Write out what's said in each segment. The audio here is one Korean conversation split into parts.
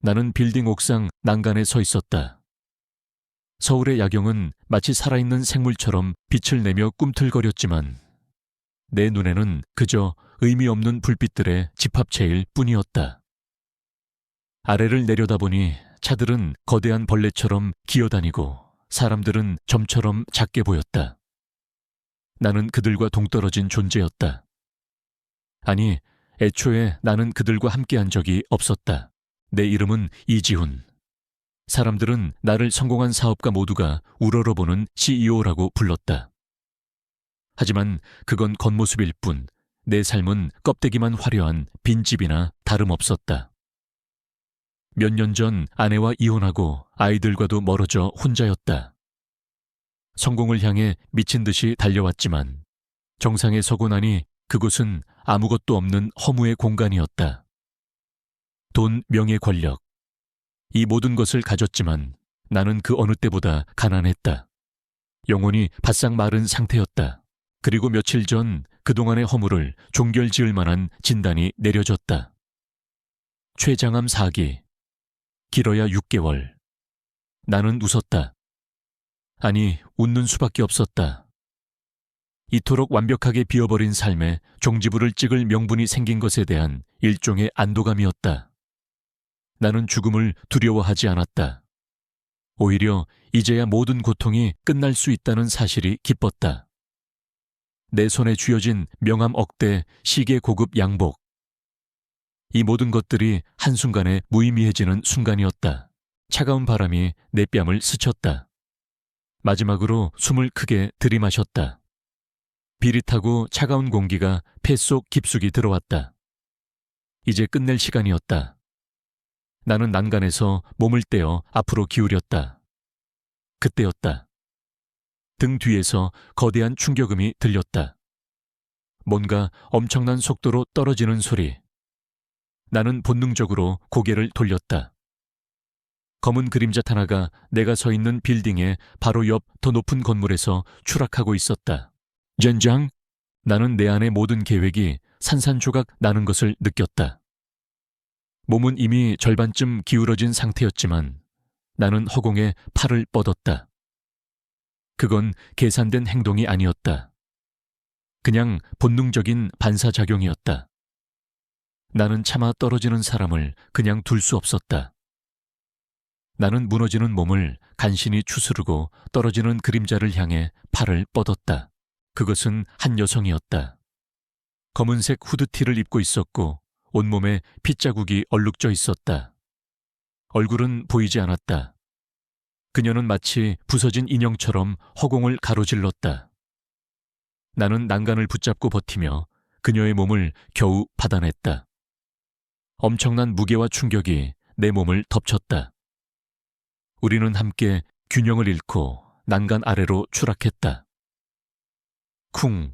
나는 빌딩 옥상 난간에 서 있었다. 서울의 야경은 마치 살아있는 생물처럼 빛을 내며 꿈틀거렸지만 내 눈에는 그저 의미 없는 불빛들의 집합체일 뿐이었다. 아래를 내려다보니 차들은 거대한 벌레처럼 기어다니고 사람들은 점처럼 작게 보였다. 나는 그들과 동떨어진 존재였다. 아니, 애초에 나는 그들과 함께한 적이 없었다. 내 이름은 이지훈. 사람들은 나를 성공한 사업가 모두가 우러러보는 CEO라고 불렀다. 하지만 그건 겉모습일 뿐, 내 삶은 껍데기만 화려한 빈집이나 다름없었다. 몇 년 전 아내와 이혼하고 아이들과도 멀어져 혼자였다. 성공을 향해 미친 듯이 달려왔지만 정상에 서고 나니 그곳은 아무것도 없는 허무의 공간이었다. 돈, 명예, 권력. 이 모든 것을 가졌지만 나는 그 어느 때보다 가난했다. 영혼이 바싹 마른 상태였다. 그리고 며칠 전 그동안의 허물을 종결지을 만한 진단이 내려졌다. 췌장암 4기. 길어야 6개월. 나는 웃었다. 아니, 웃는 수밖에 없었다. 이토록 완벽하게 비어버린 삶에 종지부를 찍을 명분이 생긴 것에 대한 일종의 안도감이었다. 나는 죽음을 두려워하지 않았다. 오히려 이제야 모든 고통이 끝날 수 있다는 사실이 기뻤다. 내 손에 쥐어진 명함 억대, 시계 고급 양복. 이 모든 것들이 한순간에 무의미해지는 순간이었다. 차가운 바람이 내 뺨을 스쳤다. 마지막으로 숨을 크게 들이마셨다. 비릿하고 차가운 공기가 폐 속 깊숙이 들어왔다. 이제 끝낼 시간이었다. 나는 난간에서 몸을 떼어 앞으로 기울였다. 그때였다. 등 뒤에서 거대한 충격음이 들렸다. 뭔가 엄청난 속도로 떨어지는 소리. 나는 본능적으로 고개를 돌렸다. 검은 그림자 하나가 내가 서 있는 빌딩의 바로 옆 더 높은 건물에서 추락하고 있었다. 젠장! 나는 내 안의 모든 계획이 산산조각 나는 것을 느꼈다. 몸은 이미 절반쯤 기울어진 상태였지만 나는 허공에 팔을 뻗었다. 그건 계산된 행동이 아니었다. 그냥 본능적인 반사작용이었다. 나는 차마 떨어지는 사람을 그냥 둘 수 없었다. 나는 무너지는 몸을 간신히 추스르고 떨어지는 그림자를 향해 팔을 뻗었다. 그것은 한 여성이었다. 검은색 후드티를 입고 있었고 온몸에 핏자국이 얼룩져 있었다. 얼굴은 보이지 않았다. 그녀는 마치 부서진 인형처럼 허공을 가로질렀다. 나는 난간을 붙잡고 버티며 그녀의 몸을 겨우 받아냈다. 엄청난 무게와 충격이 내 몸을 덮쳤다. 우리는 함께 균형을 잃고 난간 아래로 추락했다. 쿵.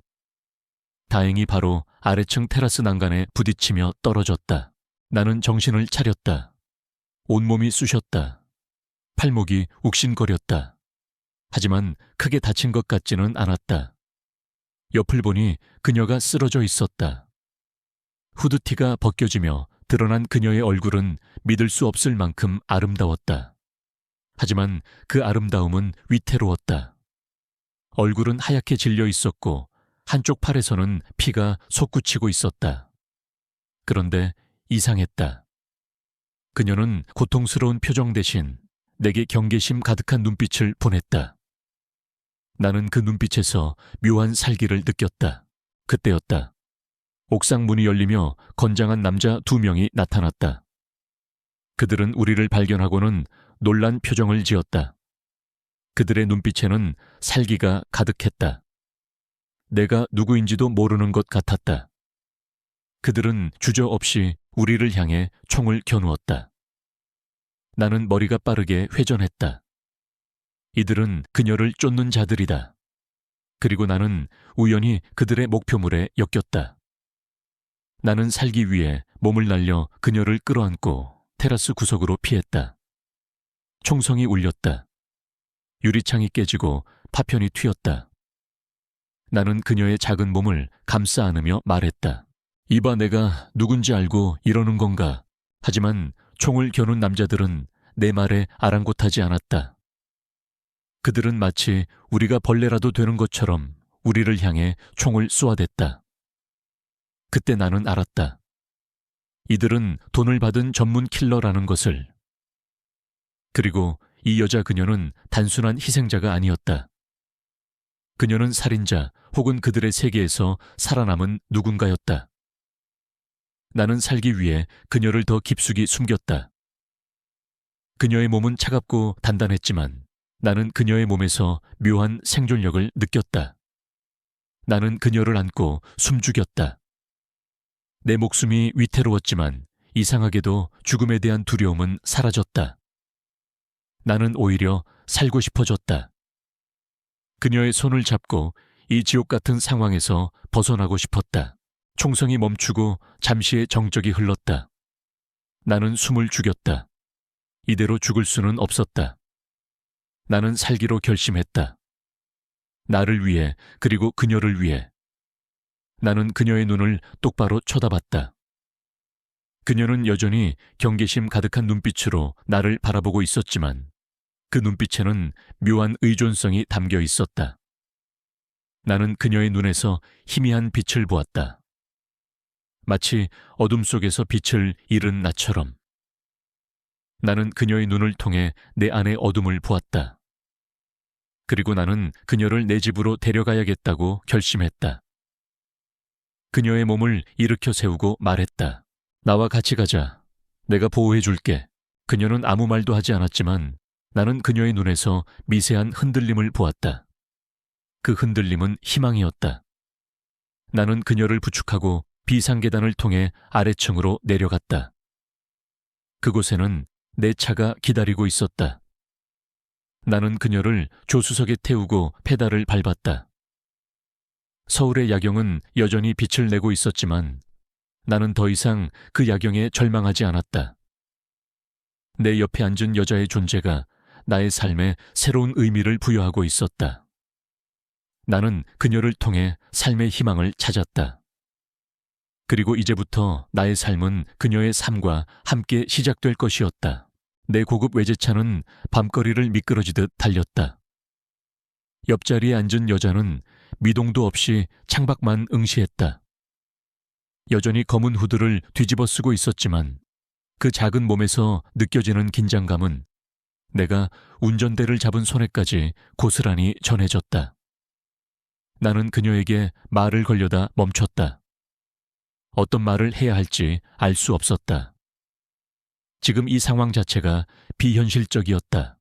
다행히 바로 아래층 테라스 난간에 부딪히며 떨어졌다. 나는 정신을 차렸다. 온몸이 쑤셨다. 팔목이 욱신거렸다. 하지만 크게 다친 것 같지는 않았다. 옆을 보니 그녀가 쓰러져 있었다. 후드티가 벗겨지며 드러난 그녀의 얼굴은 믿을 수 없을 만큼 아름다웠다. 하지만 그 아름다움은 위태로웠다. 얼굴은 하얗게 질려 있었고 한쪽 팔에서는 피가 솟구치고 있었다. 그런데 이상했다. 그녀는 고통스러운 표정 대신 내게 경계심 가득한 눈빛을 보냈다. 나는 그 눈빛에서 묘한 살기를 느꼈다. 그때였다. 옥상 문이 열리며 건장한 남자 2명이 나타났다. 그들은 우리를 발견하고는 놀란 표정을 지었다. 그들의 눈빛에는 살기가 가득했다. 내가 누구인지도 모르는 것 같았다. 그들은 주저없이 우리를 향해 총을 겨누었다. 나는 머리가 빠르게 회전했다. 이들은 그녀를 쫓는 자들이다. 그리고 나는 우연히 그들의 목표물에 엮였다. 나는 살기 위해 몸을 날려 그녀를 끌어안고 테라스 구석으로 피했다. 총성이 울렸다. 유리창이 깨지고 파편이 튀었다. 나는 그녀의 작은 몸을 감싸 안으며 말했다. 이봐, 내가 누군지 알고 이러는 건가? 하지만 총을 겨눈 남자들은 내 말에 아랑곳하지 않았다. 그들은 마치 우리가 벌레라도 되는 것처럼 우리를 향해 총을 쏘아댔다. 그때 나는 알았다. 이들은 돈을 받은 전문 킬러라는 것을. 그리고 이 여자 그녀는 단순한 희생자가 아니었다. 그녀는 살인자 혹은 그들의 세계에서 살아남은 누군가였다. 나는 살기 위해 그녀를 더 깊숙이 숨겼다. 그녀의 몸은 차갑고 단단했지만 나는 그녀의 몸에서 묘한 생존력을 느꼈다. 나는 그녀를 안고 숨죽였다. 내 목숨이 위태로웠지만 이상하게도 죽음에 대한 두려움은 사라졌다. 나는 오히려 살고 싶어졌다. 그녀의 손을 잡고 이 지옥 같은 상황에서 벗어나고 싶었다. 총성이 멈추고 잠시의 정적이 흘렀다. 나는 숨을 죽였다. 이대로 죽을 수는 없었다. 나는 살기로 결심했다. 나를 위해, 그리고 그녀를 위해. 나는 그녀의 눈을 똑바로 쳐다봤다. 그녀는 여전히 경계심 가득한 눈빛으로 나를 바라보고 있었지만 그 눈빛에는 묘한 의존성이 담겨 있었다. 나는 그녀의 눈에서 희미한 빛을 보았다. 마치 어둠 속에서 빛을 잃은 나처럼. 나는 그녀의 눈을 통해 내 안의 어둠을 보았다. 그리고 나는 그녀를 내 집으로 데려가야겠다고 결심했다. 그녀의 몸을 일으켜 세우고 말했다. 나와 같이 가자. 내가 보호해 줄게. 그녀는 아무 말도 하지 않았지만 나는 그녀의 눈에서 미세한 흔들림을 보았다. 그 흔들림은 희망이었다. 나는 그녀를 부축하고 비상계단을 통해 아래층으로 내려갔다. 그곳에는 내 차가 기다리고 있었다. 나는 그녀를 조수석에 태우고 페달을 밟았다. 서울의 야경은 여전히 빛을 내고 있었지만 나는 더 이상 그 야경에 절망하지 않았다. 내 옆에 앉은 여자의 존재가 나의 삶에 새로운 의미를 부여하고 있었다. 나는 그녀를 통해 삶의 희망을 찾았다. 그리고 이제부터 나의 삶은 그녀의 삶과 함께 시작될 것이었다. 내 고급 외제차는 밤거리를 미끄러지듯 달렸다. 옆자리에 앉은 여자는 미동도 없이 창밖만 응시했다. 여전히 검은 후드를 뒤집어 쓰고 있었지만 그 작은 몸에서 느껴지는 긴장감은 내가 운전대를 잡은 손에까지 고스란히 전해졌다. 나는 그녀에게 말을 걸려다 멈췄다. 어떤 말을 해야 할지 알 수 없었다. 지금 이 상황 자체가 비현실적이었다.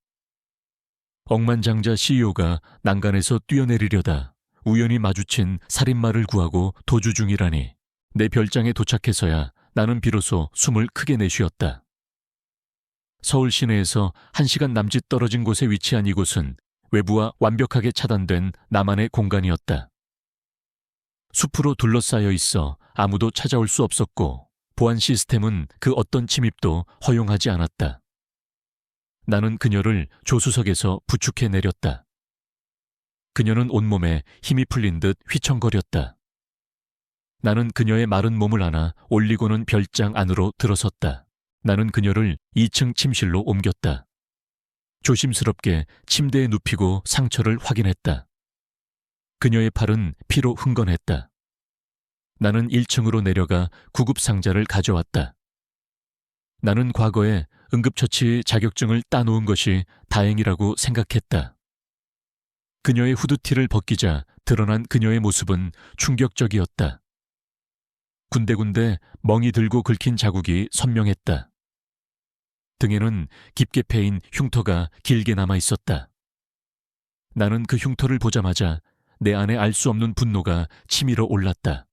억만장자 CEO가 난간에서 뛰어내리려다 우연히 마주친 살인마를 구하고 도주 중이라니. 내 별장에 도착해서야 나는 비로소 숨을 크게 내쉬었다. 서울 시내에서 1시간 남짓 떨어진 곳에 위치한 이곳은 외부와 완벽하게 차단된 나만의 공간이었다. 숲으로 둘러싸여 있어 아무도 찾아올 수 없었고 보안 시스템은 그 어떤 침입도 허용하지 않았다. 나는 그녀를 조수석에서 부축해 내렸다. 그녀는 온몸에 힘이 풀린 듯 휘청거렸다. 나는 그녀의 마른 몸을 안아 올리고는 별장 안으로 들어섰다. 나는 그녀를 2층 침실로 옮겼다. 조심스럽게 침대에 눕히고 상처를 확인했다. 그녀의 팔은 피로 흥건했다. 나는 1층으로 내려가 구급상자를 가져왔다. 나는 과거에 응급처치 자격증을 따놓은 것이 다행이라고 생각했다. 그녀의 후드티를 벗기자 드러난 그녀의 모습은 충격적이었다. 군데군데 멍이 들고 긁힌 자국이 선명했다. 등에는 깊게 패인 흉터가 길게 남아 있었다. 나는 그 흉터를 보자마자 내 안에 알 수 없는 분노가 치밀어 올랐다.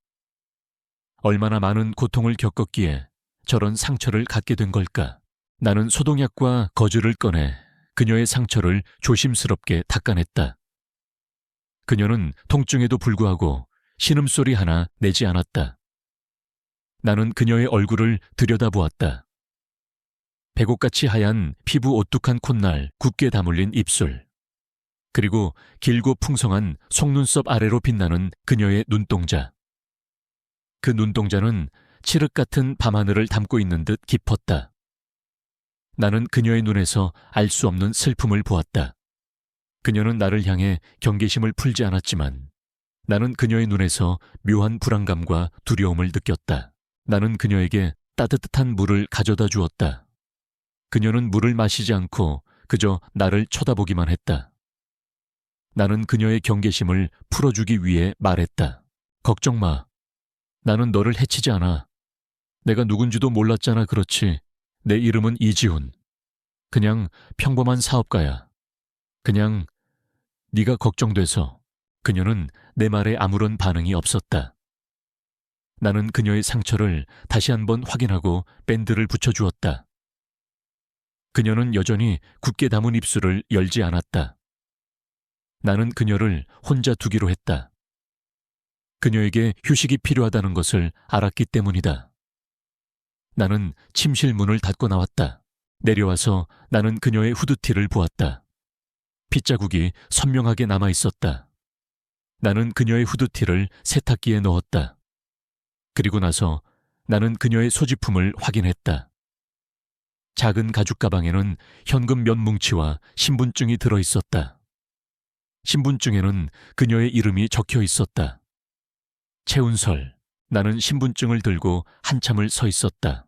얼마나 많은 고통을 겪었기에 저런 상처를 갖게 된 걸까? 나는 소독약과 거즈를 꺼내 그녀의 상처를 조심스럽게 닦아냈다. 그녀는 통증에도 불구하고 신음소리 하나 내지 않았다. 나는 그녀의 얼굴을 들여다보았다. 백옥같이 하얀 피부 오뚝한 콧날, 굳게 다물린 입술, 그리고 길고 풍성한 속눈썹 아래로 빛나는 그녀의 눈동자. 그 눈동자는 칠흑 같은 밤하늘을 담고 있는 듯 깊었다. 나는 그녀의 눈에서 알 수 없는 슬픔을 보았다. 그녀는 나를 향해 경계심을 풀지 않았지만 나는 그녀의 눈에서 묘한 불안감과 두려움을 느꼈다. 나는 그녀에게 따뜻한 물을 가져다 주었다. 그녀는 물을 마시지 않고 그저 나를 쳐다보기만 했다. 나는 그녀의 경계심을 풀어주기 위해 말했다. 걱정 마. 나는 너를 해치지 않아. 내가 누군지도 몰랐잖아, 그렇지. 내 이름은 이지훈. 그냥 평범한 사업가야. 그냥 네가 걱정돼서. 그녀는 내 말에 아무런 반응이 없었다. 나는 그녀의 상처를 다시 한번 확인하고 밴드를 붙여주었다. 그녀는 여전히 굳게 담은 입술을 열지 않았다. 나는 그녀를 혼자 두기로 했다. 그녀에게 휴식이 필요하다는 것을 알았기 때문이다. 나는 침실 문을 닫고 나왔다. 내려와서 나는 그녀의 후드티를 보았다. 핏자국이 선명하게 남아 있었다. 나는 그녀의 후드티를 세탁기에 넣었다. 그리고 나서 나는 그녀의 소지품을 확인했다. 작은 가죽 가방에는 현금 몇 뭉치와 신분증이 들어 있었다. 신분증에는 그녀의 이름이 적혀 있었다. 최운설. 나는 신분증을 들고 한참을 서 있었다.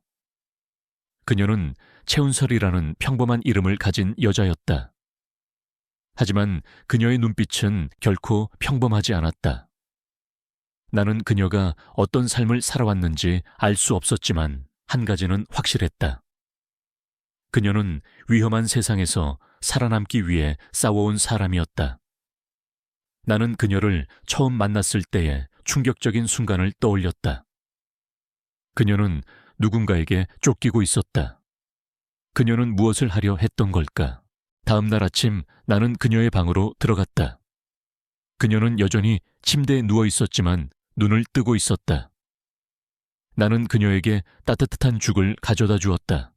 그녀는 최운설이라는 평범한 이름을 가진 여자였다. 하지만 그녀의 눈빛은 결코 평범하지 않았다. 나는 그녀가 어떤 삶을 살아왔는지 알 수 없었지만 한 가지는 확실했다. 그녀는 위험한 세상에서 살아남기 위해 싸워온 사람이었다. 나는 그녀를 처음 만났을 때의 충격적인 순간을 떠올렸다. 그녀는 누군가에게 쫓기고 있었다. 그녀는 무엇을 하려 했던 걸까? 다음 날 아침 나는 그녀의 방으로 들어갔다. 그녀는 여전히 침대에 누워 있었지만 눈을 뜨고 있었다. 나는 그녀에게 따뜻한 죽을 가져다 주었다.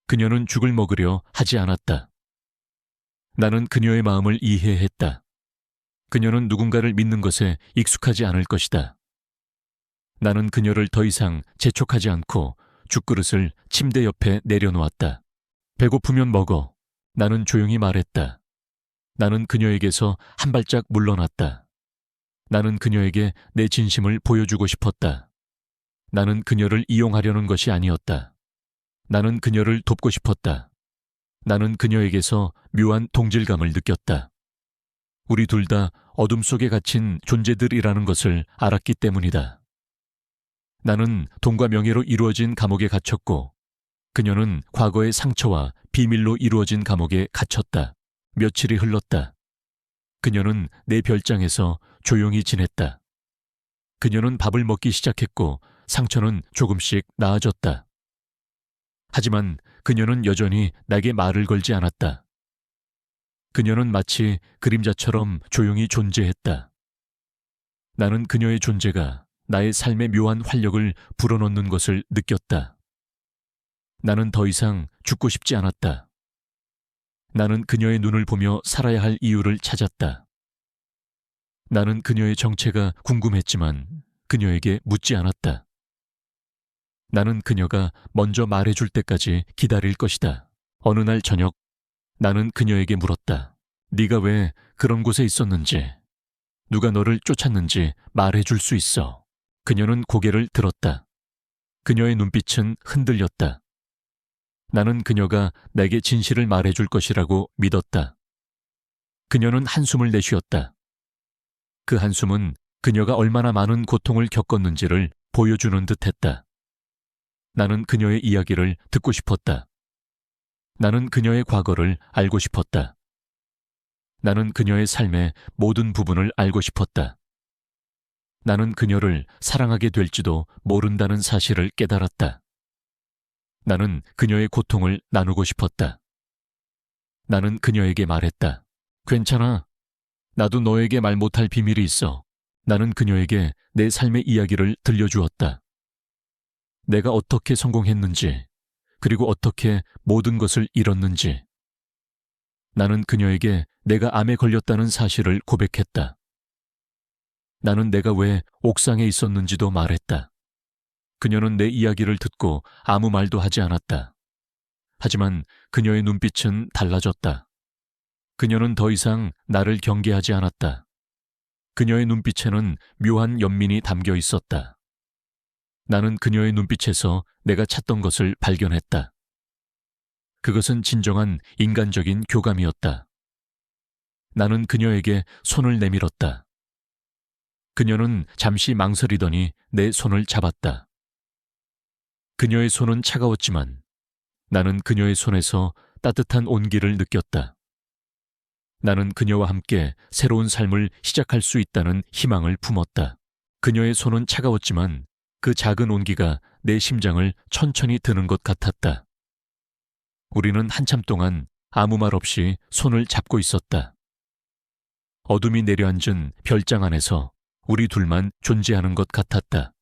그녀는 죽을 먹으려 하지 않았다. 나는 그녀의 마음을 이해했다. 그녀는 누군가를 믿는 것에 익숙하지 않을 것이다. 나는 그녀를 더 이상 재촉하지 않고 죽그릇을 침대 옆에 내려놓았다. 배고프면 먹어. 나는 조용히 말했다. 나는 그녀에게서 한 발짝 물러났다. 나는 그녀에게 내 진심을 보여주고 싶었다. 나는 그녀를 이용하려는 것이 아니었다. 나는 그녀를 돕고 싶었다. 나는 그녀에게서 묘한 동질감을 느꼈다. 우리 둘 다 어둠 속에 갇힌 존재들이라는 것을 알았기 때문이다. 나는 돈과 명예로 이루어진 감옥에 갇혔고 그녀는 과거의 상처와 비밀로 이루어진 감옥에 갇혔다. 며칠이 흘렀다. 그녀는 내 별장에서 조용히 지냈다. 그녀는 밥을 먹기 시작했고 상처는 조금씩 나아졌다. 하지만 그녀는 여전히 나에게 말을 걸지 않았다. 그녀는 마치 그림자처럼 조용히 존재했다. 나는 그녀의 존재가 나의 삶의 묘한 활력을 불어넣는 것을 느꼈다. 나는 더 이상 죽고 싶지 않았다. 나는 그녀의 눈을 보며 살아야 할 이유를 찾았다. 나는 그녀의 정체가 궁금했지만 그녀에게 묻지 않았다. 나는 그녀가 먼저 말해줄 때까지 기다릴 것이다. 어느 날 저녁 나는 그녀에게 물었다. 네가 왜 그런 곳에 있었는지, 누가 너를 쫓았는지 말해줄 수 있어. 그녀는 고개를 들었다. 그녀의 눈빛은 흔들렸다. 나는 그녀가 내게 진실을 말해줄 것이라고 믿었다. 그녀는 한숨을 내쉬었다. 그 한숨은 그녀가 얼마나 많은 고통을 겪었는지를 보여주는 듯했다. 나는 그녀의 이야기를 듣고 싶었다. 나는 그녀의 과거를 알고 싶었다. 나는 그녀의 삶의 모든 부분을 알고 싶었다. 나는 그녀를 사랑하게 될지도 모른다는 사실을 깨달았다. 나는 그녀의 고통을 나누고 싶었다. 나는 그녀에게 말했다. 괜찮아. 나도 너에게 말 못할 비밀이 있어. 나는 그녀에게 내 삶의 이야기를 들려주었다. 내가 어떻게 성공했는지, 그리고 어떻게 모든 것을 잃었는지. 나는 그녀에게 내가 암에 걸렸다는 사실을 고백했다. 나는 내가 왜 옥상에 있었는지도 말했다. 그녀는 내 이야기를 듣고 아무 말도 하지 않았다. 하지만 그녀의 눈빛은 달라졌다. 그녀는 더 이상 나를 경계하지 않았다. 그녀의 눈빛에는 묘한 연민이 담겨 있었다. 나는 그녀의 눈빛에서 내가 찾던 것을 발견했다. 그것은 진정한 인간적인 교감이었다. 나는 그녀에게 손을 내밀었다. 그녀는 잠시 망설이더니 내 손을 잡았다. 그녀의 손은 차가웠지만 나는 그녀의 손에서 따뜻한 온기를 느꼈다. 나는 그녀와 함께 새로운 삶을 시작할 수 있다는 희망을 품었다. 그녀의 손은 차가웠지만 그 작은 온기가 내 심장을 천천히 드는 것 같았다. 우리는 한참 동안 아무 말 없이 손을 잡고 있었다. 어둠이 내려앉은 별장 안에서 우리 둘만 존재하는 것 같았다.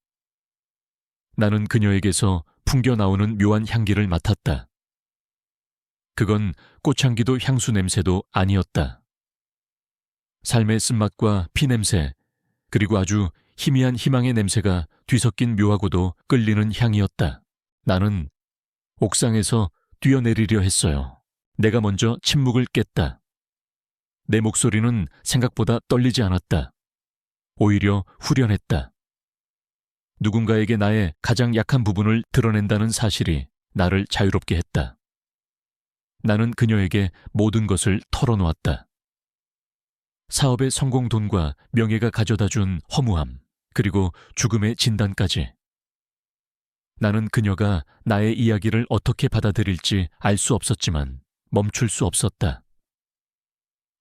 나는 그녀에게서 풍겨 나오는 묘한 향기를 맡았다. 그건 꽃향기도 향수 냄새도 아니었다. 삶의 쓴맛과 피냄새, 그리고 아주 희미한 희망의 냄새가 뒤섞인 묘하고도 끌리는 향이었다. 나는 옥상에서 뛰어내리려 했어요. 내가 먼저 침묵을 깼다. 내 목소리는 생각보다 떨리지 않았다. 오히려 후련했다. 누군가에게 나의 가장 약한 부분을 드러낸다는 사실이 나를 자유롭게 했다. 나는 그녀에게 모든 것을 털어놓았다. 사업의 성공 돈과 명예가 가져다준 허무함, 그리고 죽음의 진단까지. 나는 그녀가 나의 이야기를 어떻게 받아들일지 알 수 없었지만 멈출 수 없었다.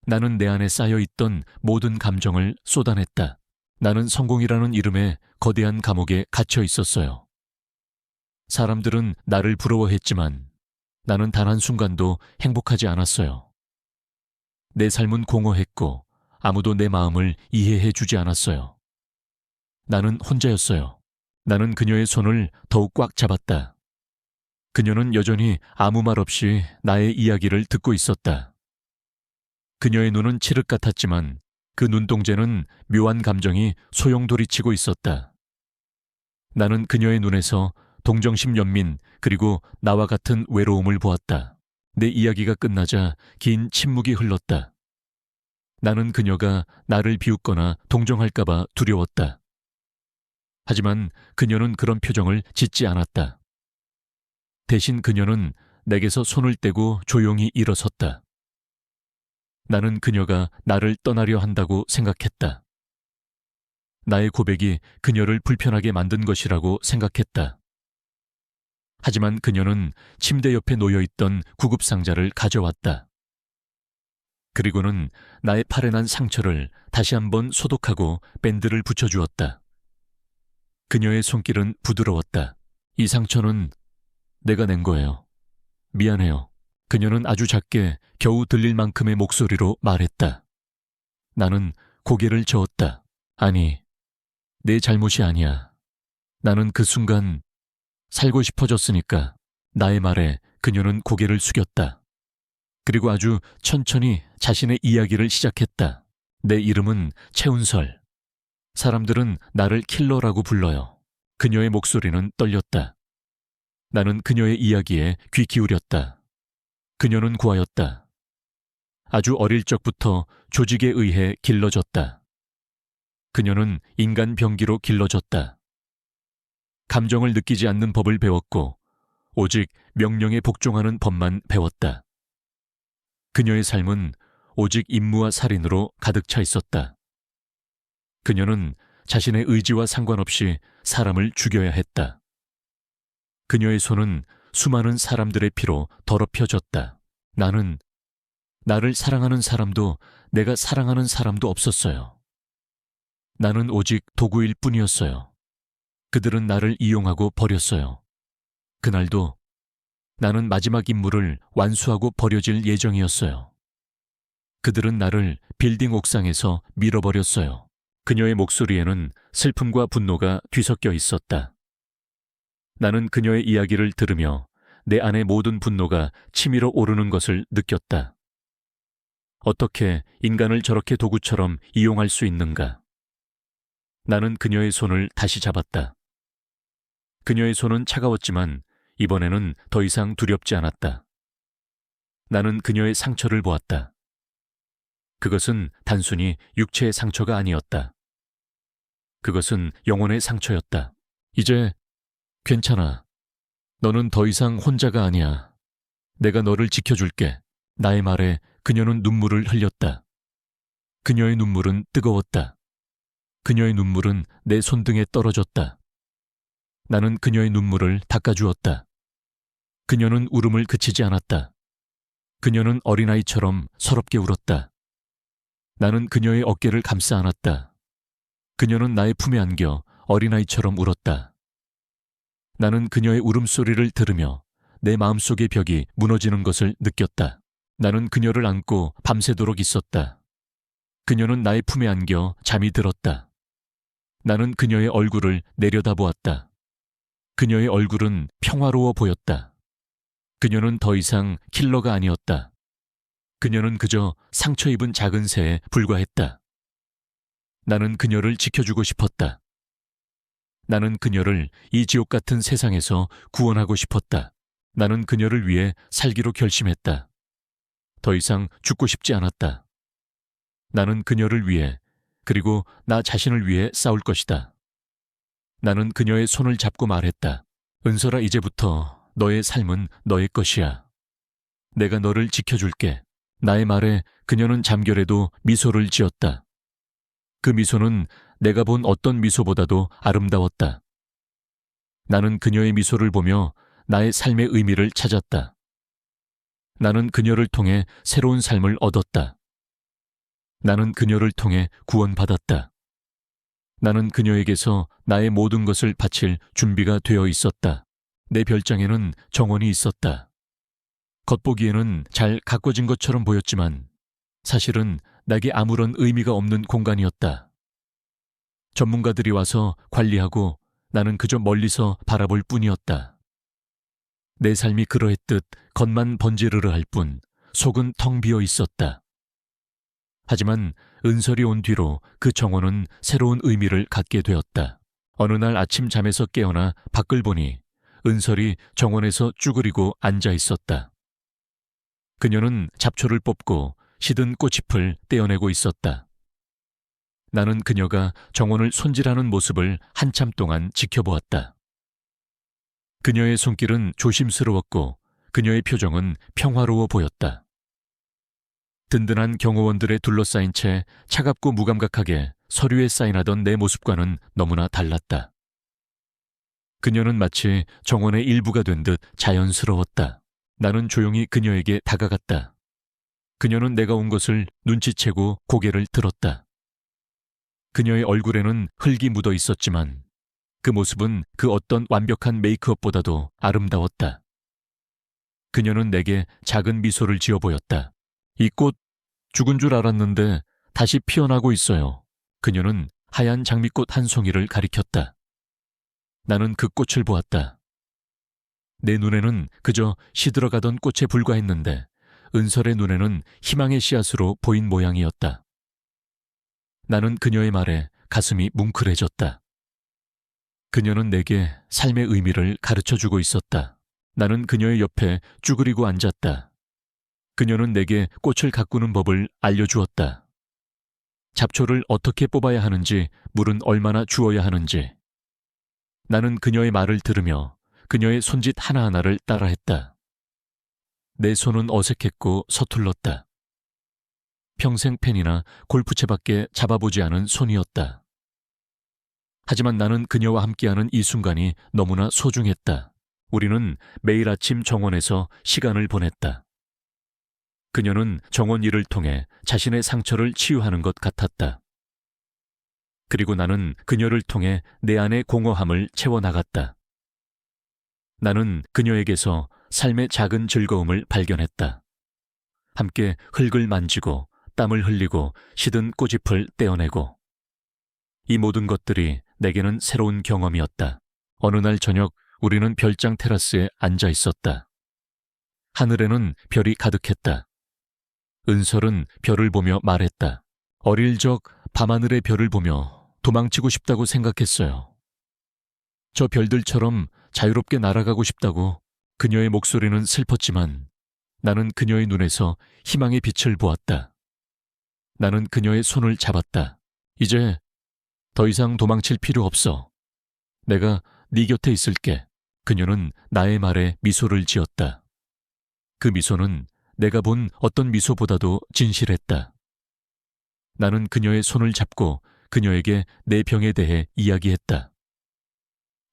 나는 내 안에 쌓여있던 모든 감정을 쏟아냈다. 나는 성공이라는 이름의 거대한 감옥에 갇혀 있었어요. 사람들은 나를 부러워했지만 나는 단 한순간도 행복하지 않았어요. 내 삶은 공허했고 아무도 내 마음을 이해해 주지 않았어요. 나는 혼자였어요. 나는 그녀의 손을 더욱 꽉 잡았다. 그녀는 여전히 아무 말 없이 나의 이야기를 듣고 있었다. 그녀의 눈은 칠흑 같았지만 그 눈동자는 묘한 감정이 소용돌이치고 있었다. 나는 그녀의 눈에서 동정심 연민, 그리고 나와 같은 외로움을 보았다. 내 이야기가 끝나자 긴 침묵이 흘렀다. 나는 그녀가 나를 비웃거나 동정할까봐 두려웠다. 하지만 그녀는 그런 표정을 짓지 않았다. 대신 그녀는 내게서 손을 떼고 조용히 일어섰다. 나는 그녀가 나를 떠나려 한다고 생각했다. 나의 고백이 그녀를 불편하게 만든 것이라고 생각했다. 하지만 그녀는 침대 옆에 놓여있던 구급상자를 가져왔다. 그리고는 나의 팔에 난 상처를 다시 한번 소독하고 밴드를 붙여주었다. 그녀의 손길은 부드러웠다. 이 상처는 내가 낸 거예요. 미안해요. 그녀는 아주 작게 겨우 들릴 만큼의 목소리로 말했다. 나는 고개를 저었다. 아니, 내 잘못이 아니야. 나는 그 순간 살고 싶어졌으니까. 나의 말에 그녀는 고개를 숙였다. 그리고 아주 천천히 자신의 이야기를 시작했다. 내 이름은 최운설. 사람들은 나를 킬러라고 불러요. 그녀의 목소리는 떨렸다. 나는 그녀의 이야기에 귀 기울였다. 그녀는 구하였다. 아주 어릴 적부터 조직에 의해 길러졌다. 그녀는 인간 병기로 길러졌다. 감정을 느끼지 않는 법을 배웠고 오직 명령에 복종하는 법만 배웠다. 그녀의 삶은 오직 임무와 살인으로 가득 차 있었다. 그녀는 자신의 의지와 상관없이 사람을 죽여야 했다. 그녀의 손은 수많은 사람들의 피로 더럽혀졌다. 나는 나를 사랑하는 사람도 내가 사랑하는 사람도 없었어요. 나는 오직 도구일 뿐이었어요. 그들은 나를 이용하고 버렸어요. 그날도 나는 마지막 임무를 완수하고 버려질 예정이었어요. 그들은 나를 빌딩 옥상에서 밀어버렸어요. 그녀의 목소리에는 슬픔과 분노가 뒤섞여 있었다. 나는 그녀의 이야기를 들으며 내 안의 모든 분노가 치밀어 오르는 것을 느꼈다. 어떻게 인간을 저렇게 도구처럼 이용할 수 있는가? 나는 그녀의 손을 다시 잡았다. 그녀의 손은 차가웠지만 이번에는 더 이상 두렵지 않았다. 나는 그녀의 상처를 보았다. 그것은 단순히 육체의 상처가 아니었다. 그것은 영혼의 상처였다. 이제 괜찮아. 너는 더 이상 혼자가 아니야. 내가 너를 지켜줄게. 나의 말에 그녀는 눈물을 흘렸다. 그녀의 눈물은 뜨거웠다. 그녀의 눈물은 내 손등에 떨어졌다. 나는 그녀의 눈물을 닦아주었다. 그녀는 울음을 그치지 않았다. 그녀는 어린아이처럼 서럽게 울었다. 나는 그녀의 어깨를 감싸 안았다. 그녀는 나의 품에 안겨 어린아이처럼 울었다. 나는 그녀의 울음소리를 들으며 내 마음속의 벽이 무너지는 것을 느꼈다. 나는 그녀를 안고 밤새도록 있었다. 그녀는 나의 품에 안겨 잠이 들었다. 나는 그녀의 얼굴을 내려다보았다. 그녀의 얼굴은 평화로워 보였다. 그녀는 더 이상 킬러가 아니었다. 그녀는 그저 상처 입은 작은 새에 불과했다. 나는 그녀를 지켜주고 싶었다. 나는 그녀를 이 지옥 같은 세상에서 구원하고 싶었다. 나는 그녀를 위해 살기로 결심했다. 더 이상 죽고 싶지 않았다. 나는 그녀를 위해, 그리고 나 자신을 위해 싸울 것이다. 나는 그녀의 손을 잡고 말했다. 은설아, 이제부터 너의 삶은 너의 것이야. 내가 너를 지켜줄게. 나의 말에 그녀는 잠결에도 미소를 지었다. 그 미소는 내가 본 어떤 미소보다도 아름다웠다. 나는 그녀의 미소를 보며 나의 삶의 의미를 찾았다. 나는 그녀를 통해 새로운 삶을 얻었다. 나는 그녀를 통해 구원받았다. 나는 그녀에게서 나의 모든 것을 바칠 준비가 되어 있었다. 내 별장에는 정원이 있었다. 겉보기에는 잘 가꿔진 것처럼 보였지만 사실은 내게 아무런 의미가 없는 공간이었다. 전문가들이 와서 관리하고 나는 그저 멀리서 바라볼 뿐이었다. 내 삶이 그러했듯 겉만 번지르르 할 뿐 속은 텅 비어 있었다. 하지만 은설이 온 뒤로 그 정원은 새로운 의미를 갖게 되었다. 어느 날 아침 잠에서 깨어나 밖을 보니 은설이 정원에서 쭈그리고 앉아 있었다. 그녀는 잡초를 뽑고 시든 꽃잎을 떼어내고 있었다. 나는 그녀가 정원을 손질하는 모습을 한참 동안 지켜보았다. 그녀의 손길은 조심스러웠고 그녀의 표정은 평화로워 보였다. 든든한 경호원들에 둘러싸인 채 차갑고 무감각하게 서류에 사인하던 내 모습과는 너무나 달랐다. 그녀는 마치 정원의 일부가 된 듯 자연스러웠다. 나는 조용히 그녀에게 다가갔다. 그녀는 내가 온 것을 눈치채고 고개를 들었다. 그녀의 얼굴에는 흙이 묻어 있었지만 그 모습은 그 어떤 완벽한 메이크업보다도 아름다웠다. 그녀는 내게 작은 미소를 지어 보였다. 이 꽃 죽은 줄 알았는데 다시 피어나고 있어요. 그녀는 하얀 장미꽃 한 송이를 가리켰다. 나는 그 꽃을 보았다. 내 눈에는 그저 시들어가던 꽃에 불과했는데 은설의 눈에는 희망의 씨앗으로 보인 모양이었다. 나는 그녀의 말에 가슴이 뭉클해졌다. 그녀는 내게 삶의 의미를 가르쳐주고 있었다. 나는 그녀의 옆에 쭈그리고 앉았다. 그녀는 내게 꽃을 가꾸는 법을 알려주었다. 잡초를 어떻게 뽑아야 하는지, 물은 얼마나 주어야 하는지. 나는 그녀의 말을 들으며 그녀의 손짓 하나하나를 따라했다. 내 손은 어색했고 서툴렀다. 평생 펜이나 골프채밖에 잡아보지 않은 손이었다. 하지만 나는 그녀와 함께하는 이 순간이 너무나 소중했다. 우리는 매일 아침 정원에서 시간을 보냈다. 그녀는 정원 일을 통해 자신의 상처를 치유하는 것 같았다. 그리고 나는 그녀를 통해 내 안의 공허함을 채워나갔다. 나는 그녀에게서 삶의 작은 즐거움을 발견했다. 함께 흙을 만지고 땀을 흘리고 시든 꽃잎을 떼어내고. 이 모든 것들이 내게는 새로운 경험이었다. 어느 날 저녁 우리는 별장 테라스에 앉아 있었다. 하늘에는 별이 가득했다. 은설은 별을 보며 말했다. 어릴 적 밤하늘의 별을 보며 도망치고 싶다고 생각했어요. 저 별들처럼 자유롭게 날아가고 싶다고. 그녀의 목소리는 슬펐지만 나는 그녀의 눈에서 희망의 빛을 보았다. 나는 그녀의 손을 잡았다. 이제 더 이상 도망칠 필요 없어. 내가 네 곁에 있을게. 그녀는 나의 말에 미소를 지었다. 그 미소는 내가 본 어떤 미소보다도 진실했다. 나는 그녀의 손을 잡고 그녀에게 내 병에 대해 이야기했다.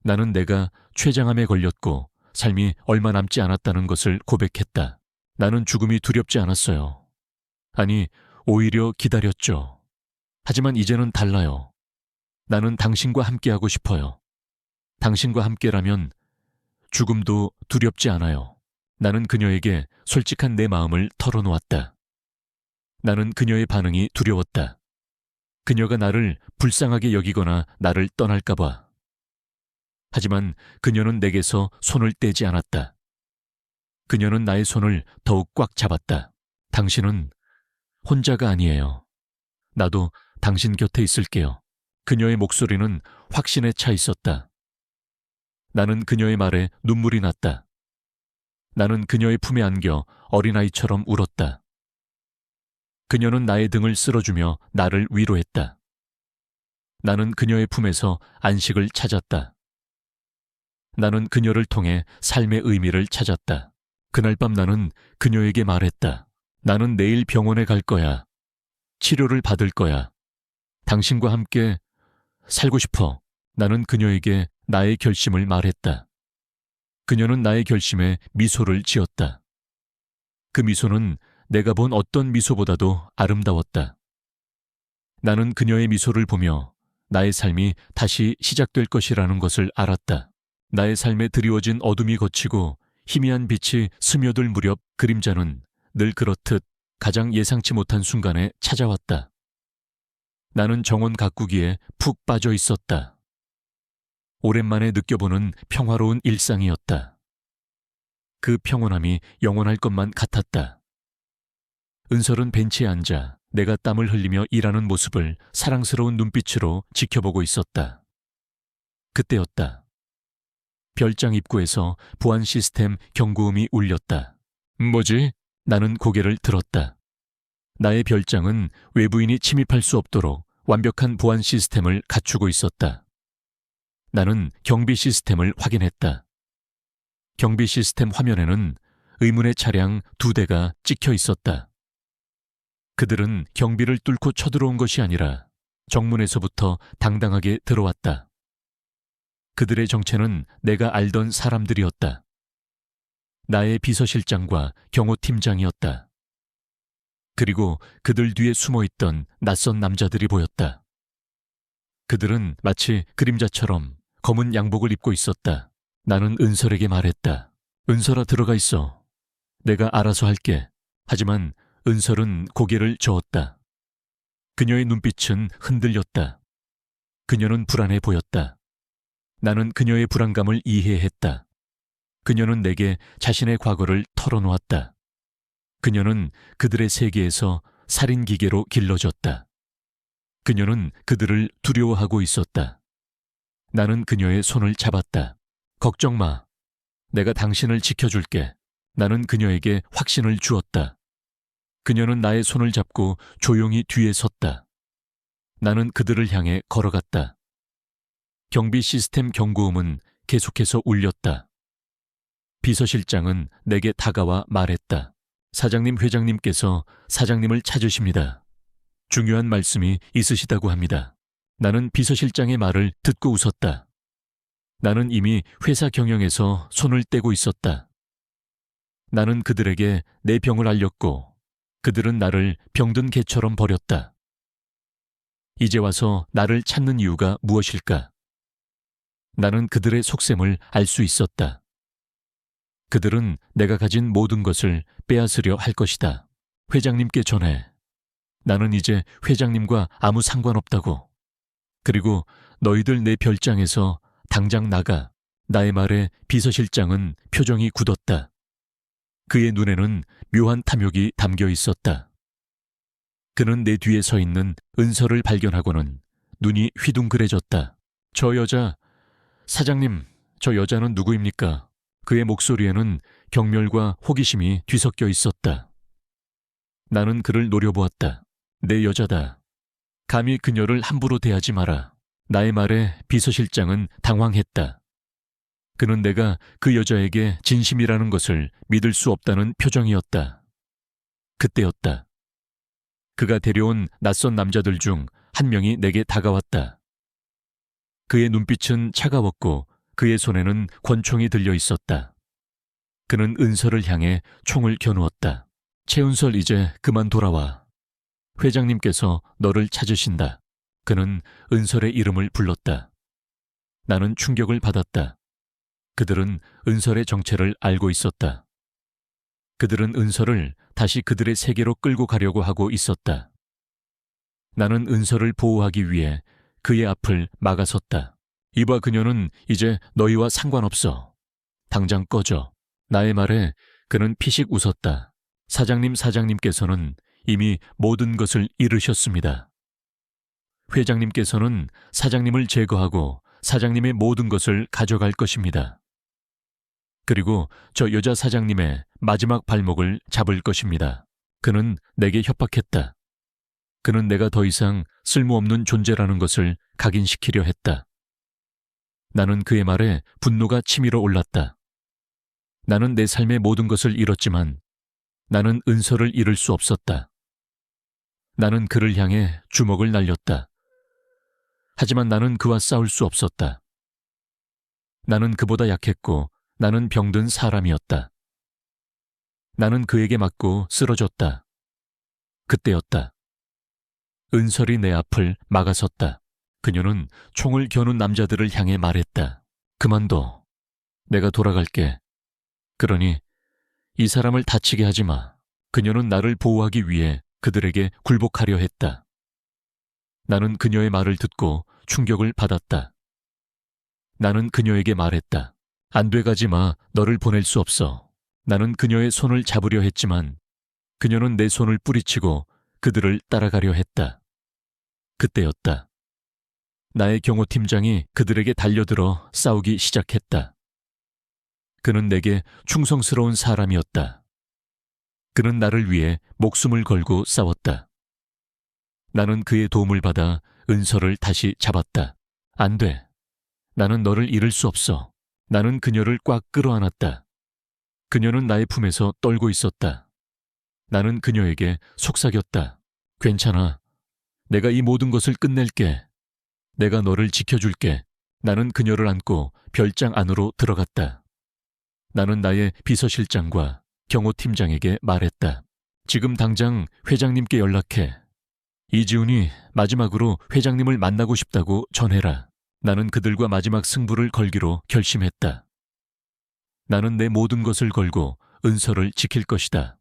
나는 내가 췌장암에 걸렸고 삶이 얼마 남지 않았다는 것을 고백했다. 나는 죽음이 두렵지 않았어요. 아니, 오히려 기다렸죠. 하지만 이제는 달라요. 나는 당신과 함께하고 싶어요. 당신과 함께라면 죽음도 두렵지 않아요. 나는 그녀에게 솔직한 내 마음을 털어놓았다. 나는 그녀의 반응이 두려웠다. 그녀가 나를 불쌍하게 여기거나 나를 떠날까봐. 하지만 그녀는 내게서 손을 떼지 않았다. 그녀는 나의 손을 더욱 꽉 잡았다. 당신은 혼자가 아니에요. 나도 당신 곁에 있을게요. 그녀의 목소리는 확신에 차 있었다. 나는 그녀의 말에 눈물이 났다. 나는 그녀의 품에 안겨 어린아이처럼 울었다. 그녀는 나의 등을 쓸어주며 나를 위로했다. 나는 그녀의 품에서 안식을 찾았다. 나는 그녀를 통해 삶의 의미를 찾았다. 그날 밤 나는 그녀에게 말했다. 나는 내일 병원에 갈 거야. 치료를 받을 거야. 당신과 함께 살고 싶어. 나는 그녀에게 나의 결심을 말했다. 그녀는 나의 결심에 미소를 지었다. 그 미소는 내가 본 어떤 미소보다도 아름다웠다. 나는 그녀의 미소를 보며 나의 삶이 다시 시작될 것이라는 것을 알았다. 나의 삶에 드리워진 어둠이 걷히고 희미한 빛이 스며들 무렵 그림자는 늘 그렇듯 가장 예상치 못한 순간에 찾아왔다. 나는 정원 가꾸기에 푹 빠져 있었다. 오랜만에 느껴보는 평화로운 일상이었다. 그 평온함이 영원할 것만 같았다. 은설은 벤치에 앉아 내가 땀을 흘리며 일하는 모습을 사랑스러운 눈빛으로 지켜보고 있었다. 그때였다. 별장 입구에서 보안 시스템 경고음이 울렸다. 뭐지? 나는 고개를 들었다. 나의 별장은 외부인이 침입할 수 없도록 완벽한 보안 시스템을 갖추고 있었다. 나는 경비 시스템을 확인했다. 경비 시스템 화면에는 의문의 차량 2대가 찍혀 있었다. 그들은 경비를 뚫고 쳐들어온 것이 아니라 정문에서부터 당당하게 들어왔다. 그들의 정체는 내가 알던 사람들이었다. 나의 비서실장과 경호팀장이었다. 그리고 그들 뒤에 숨어있던 낯선 남자들이 보였다. 그들은 마치 그림자처럼 검은 양복을 입고 있었다. 나는 은설에게 말했다. 은설아, 들어가 있어. 내가 알아서 할게. 하지만 은설은 고개를 저었다. 그녀의 눈빛은 흔들렸다. 그녀는 불안해 보였다. 나는 그녀의 불안감을 이해했다. 그녀는 내게 자신의 과거를 털어놓았다. 그녀는 그들의 세계에서 살인 기계로 길러졌다. 그녀는 그들을 두려워하고 있었다. 나는 그녀의 손을 잡았다. 걱정 마. 내가 당신을 지켜줄게. 나는 그녀에게 확신을 주었다. 그녀는 나의 손을 잡고 조용히 뒤에 섰다. 나는 그들을 향해 걸어갔다. 경비 시스템 경고음은 계속해서 울렸다. 비서실장은 내게 다가와 말했다. 사장님, 회장님께서 사장님을 찾으십니다. 중요한 말씀이 있으시다고 합니다. 나는 비서실장의 말을 듣고 웃었다. 나는 이미 회사 경영에서 손을 떼고 있었다. 나는 그들에게 내 병을 알렸고 그들은 나를 병든 개처럼 버렸다. 이제 와서 나를 찾는 이유가 무엇일까? 나는 그들의 속셈을 알 수 있었다. 그들은 내가 가진 모든 것을 빼앗으려 할 것이다. 회장님께 전해. 나는 이제 회장님과 아무 상관없다고. 그리고 너희들 내 별장에서 당장 나가. 나의 말에 비서실장은 표정이 굳었다. 그의 눈에는 묘한 탐욕이 담겨 있었다. 그는 내 뒤에 서 있는 은설을 발견하고는 눈이 휘둥그레졌다. 저 여자, 사장님, 저 여자는 누구입니까? 그의 목소리에는 경멸과 호기심이 뒤섞여 있었다. 나는 그를 노려보았다. 내 여자다. 감히 그녀를 함부로 대하지 마라. 나의 말에 비서실장은 당황했다. 그는 내가 그 여자에게 진심이라는 것을 믿을 수 없다는 표정이었다. 그때였다. 그가 데려온 낯선 남자들 중 한 명이 내게 다가왔다. 그의 눈빛은 차가웠고 그의 손에는 권총이 들려 있었다. 그는 은서를 향해 총을 겨누었다. 최은설, 이제 그만 돌아와. 회장님께서 너를 찾으신다. 그는 은설의 이름을 불렀다. 나는 충격을 받았다. 그들은 은설의 정체를 알고 있었다. 그들은 은설을 다시 그들의 세계로 끌고 가려고 하고 있었다. 나는 은설을 보호하기 위해 그의 앞을 막아섰다. 이봐, 그녀는 이제 너희와 상관없어. 당장 꺼져. 나의 말에 그는 피식 웃었다. 사장님께서는 이미 모든 것을 잃으셨습니다. 회장님께서는 사장님을 제거하고 사장님의 모든 것을 가져갈 것입니다. 그리고 저 여자 사장님의 마지막 발목을 잡을 것입니다. 그는 내게 협박했다. 그는 내가 더 이상 쓸모없는 존재라는 것을 각인시키려 했다. 나는 그의 말에 분노가 치밀어 올랐다. 나는 내 삶의 모든 것을 잃었지만 나는 은서를 잃을 수 없었다. 나는 그를 향해 주먹을 날렸다. 하지만 나는 그와 싸울 수 없었다. 나는 그보다 약했고 나는 병든 사람이었다. 나는 그에게 맞고 쓰러졌다. 그때였다. 은설이 내 앞을 막아섰다. 그녀는 총을 겨눈 남자들을 향해 말했다. 그만둬. 내가 돌아갈게. 그러니 이 사람을 다치게 하지 마. 그녀는 나를 보호하기 위해 그들에게 굴복하려 했다. 나는 그녀의 말을 듣고 충격을 받았다. 나는 그녀에게 말했다. 안 돼, 가지 마. 너를 보낼 수 없어. 나는 그녀의 손을 잡으려 했지만 그녀는 내 손을 뿌리치고 그들을 따라가려 했다. 그때였다. 나의 경호팀장이 그들에게 달려들어 싸우기 시작했다. 그는 내게 충성스러운 사람이었다. 그는 나를 위해 목숨을 걸고 싸웠다. 나는 그의 도움을 받아 은서를 다시 잡았다. 안 돼. 나는 너를 잃을 수 없어. 나는 그녀를 꽉 끌어안았다. 그녀는 나의 품에서 떨고 있었다. 나는 그녀에게 속삭였다. 괜찮아. 내가 이 모든 것을 끝낼게. 내가 너를 지켜줄게. 나는 그녀를 안고 별장 안으로 들어갔다. 나는 나의 비서실장과 경호팀장에게 말했다. 지금 당장 회장님께 연락해. 이지훈이 마지막으로 회장님을 만나고 싶다고 전해라. 나는 그들과 마지막 승부를 걸기로 결심했다. 나는 내 모든 것을 걸고 은서를 지킬 것이다.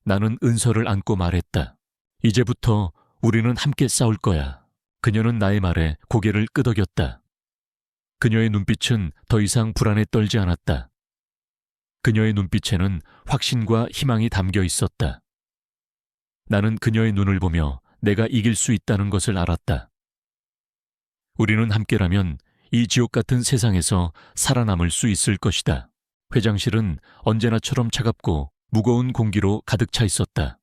나는 은서를 안고 말했다. 이제부터 우리는 함께 싸울 거야. 그녀는 나의 말에 고개를 끄덕였다. 그녀의 눈빛은 더 이상 불안에 떨지 않았다. 그녀의 눈빛에는 확신과 희망이 담겨 있었다. 나는 그녀의 눈을 보며 내가 이길 수 있다는 것을 알았다. 우리는 함께라면 이 지옥 같은 세상에서 살아남을 수 있을 것이다. 회장실은 언제나처럼 차갑고 무거운 공기로 가득 차 있었다.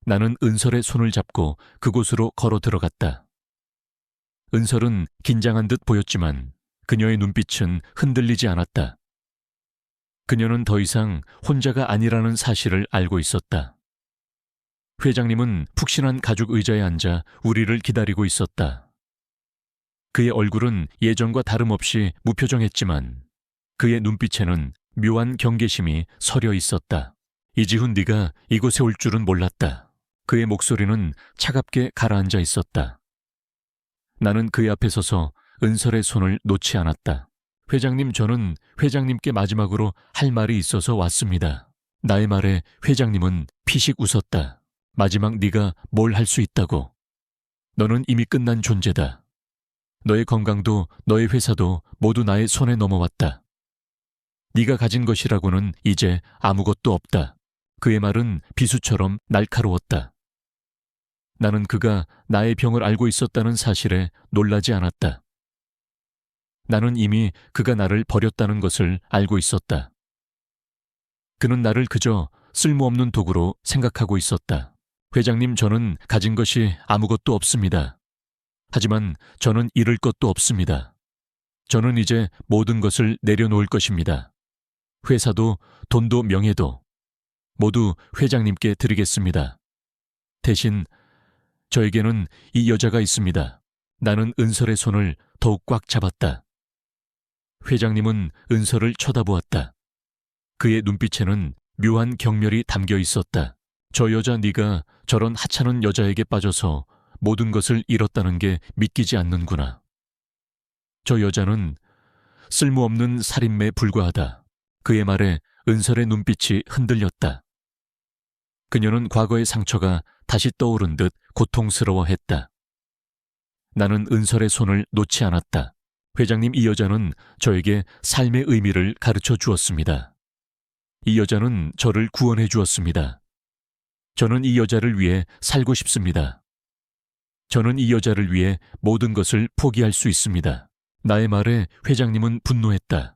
나는 은설의 손을 잡고 그곳으로 걸어 들어갔다. 은설은 긴장한 듯 보였지만 그녀의 눈빛은 흔들리지 않았다. 그녀는 더 이상 혼자가 아니라는 사실을 알고 있었다. 회장님은 푹신한 가죽 의자에 앉아 우리를 기다리고 있었다. 그의 얼굴은 예전과 다름없이 무표정했지만 그의 눈빛에는 묘한 경계심이 서려 있었다. 이지훈, 네가 이곳에 올 줄은 몰랐다. 그의 목소리는 차갑게 가라앉아 있었다. 나는 그의 앞에 서서 은설의 손을 놓지 않았다. 회장님, 저는 회장님께 마지막으로 할 말이 있어서 왔습니다. 나의 말에 회장님은 피식 웃었다. 마지막 네가 뭘 할 수 있다고. 너는 이미 끝난 존재다. 너의 건강도 너의 회사도 모두 나의 손에 넘어왔다. 네가 가진 것이라고는 이제 아무것도 없다. 그의 말은 비수처럼 날카로웠다. 나는 그가 나의 병을 알고 있었다는 사실에 놀라지 않았다. 나는 이미 그가 나를 버렸다는 것을 알고 있었다. 그는 나를 그저 쓸모없는 도구로 생각하고 있었다. 회장님, 저는 가진 것이 아무것도 없습니다. 하지만 저는 잃을 것도 없습니다. 저는 이제 모든 것을 내려놓을 것입니다. 회사도 돈도 명예도 모두 회장님께 드리겠습니다. 대신 저에게는 이 여자가 있습니다. 나는 은설의 손을 더욱 꽉 잡았다. 회장님은 은설을 쳐다보았다. 그의 눈빛에는 묘한 경멸이 담겨 있었다. 저 여자, 네가 저런 하찮은 여자에게 빠져서 모든 것을 잃었다는 게 믿기지 않는구나. 저 여자는 쓸모없는 살인매에 불과하다. 그의 말에 은설의 눈빛이 흔들렸다. 그녀는 과거의 상처가 다시 떠오른 듯 고통스러워했다. 나는 은설의 손을 놓지 않았다. 회장님, 이 여자는 저에게 삶의 의미를 가르쳐 주었습니다. 이 여자는 저를 구원해 주었습니다. 저는 이 여자를 위해 살고 싶습니다. 저는 이 여자를 위해 모든 것을 포기할 수 있습니다. 나의 말에 회장님은 분노했다.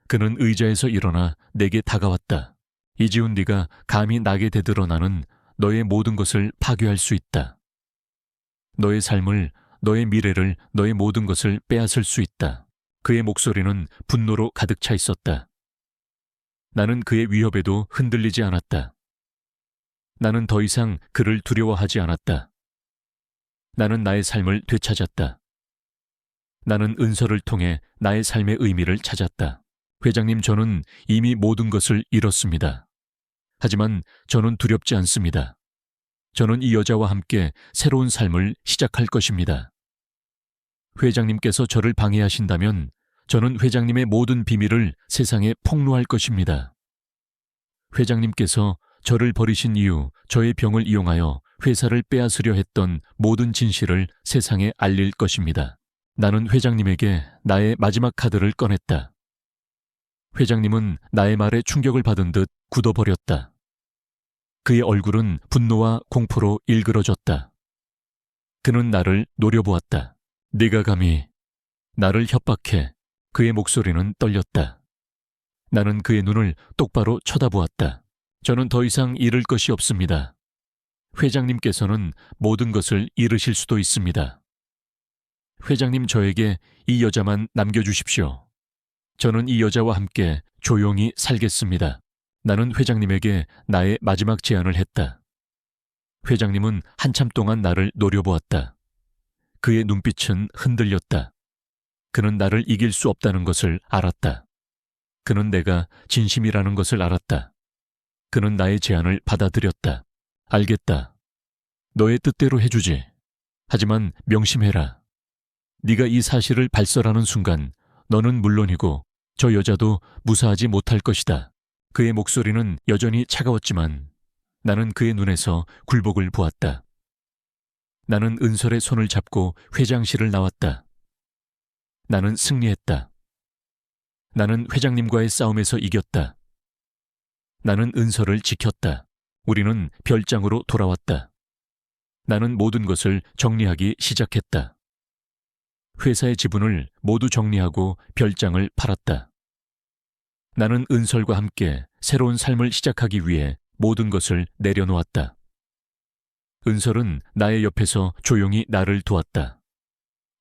그는 의자에서 일어나 내게 다가왔다. 이지훈, 네가 감히 나게 대들어 나는 너의 모든 것을 파괴할 수 있다. 너의 삶을, 너의 미래를, 너의 모든 것을 빼앗을 수 있다. 그의 목소리는 분노로 가득 차 있었다. 나는 그의 위협에도 흔들리지 않았다. 나는 더 이상 그를 두려워하지 않았다. 나는 나의 삶을 되찾았다. 나는 은설을 통해 나의 삶의 의미를 찾았다. 회장님, 저는 이미 모든 것을 잃었습니다. 하지만 저는 두렵지 않습니다. 저는 이 여자와 함께 새로운 삶을 시작할 것입니다. 회장님께서 저를 방해하신다면 저는 회장님의 모든 비밀을 세상에 폭로할 것입니다. 회장님께서 저를 버리신 이후 저의 병을 이용하여 회사를 빼앗으려 했던 모든 진실을 세상에 알릴 것입니다. 나는 회장님에게 나의 마지막 카드를 꺼냈다. 회장님은 나의 말에 충격을 받은 듯 굳어버렸다. 그의 얼굴은 분노와 공포로 일그러졌다. 그는 나를 노려보았다. 네가 감히 나를 협박해. 그의 목소리는 떨렸다. 나는 그의 눈을 똑바로 쳐다보았다. 저는 더 이상 잃을 것이 없습니다. 회장님께서는 모든 것을 잃으실 수도 있습니다. 회장님, 저에게 이 여자만 남겨주십시오. 저는 이 여자와 함께 조용히 살겠습니다. 나는 회장님에게 나의 마지막 제안을 했다. 회장님은 한참 동안 나를 노려보았다. 그의 눈빛은 흔들렸다. 그는 나를 이길 수 없다는 것을 알았다. 그는 내가 진심이라는 것을 알았다. 그는 나의 제안을 받아들였다. 알겠다. 너의 뜻대로 해주지. 하지만 명심해라. 네가 이 사실을 발설하는 순간 너는 물론이고 저 여자도 무사하지 못할 것이다. 그의 목소리는 여전히 차가웠지만 나는 그의 눈에서 굴복을 보았다. 나는 은설의 손을 잡고 회장실을 나왔다. 나는 승리했다. 나는 회장님과의 싸움에서 이겼다. 나는 은설을 지켰다. 우리는 별장으로 돌아왔다. 나는 모든 것을 정리하기 시작했다. 회사의 지분을 모두 정리하고 별장을 팔았다. 나는 은설과 함께 새로운 삶을 시작하기 위해 모든 것을 내려놓았다. 은설은 나의 옆에서 조용히 나를 도왔다.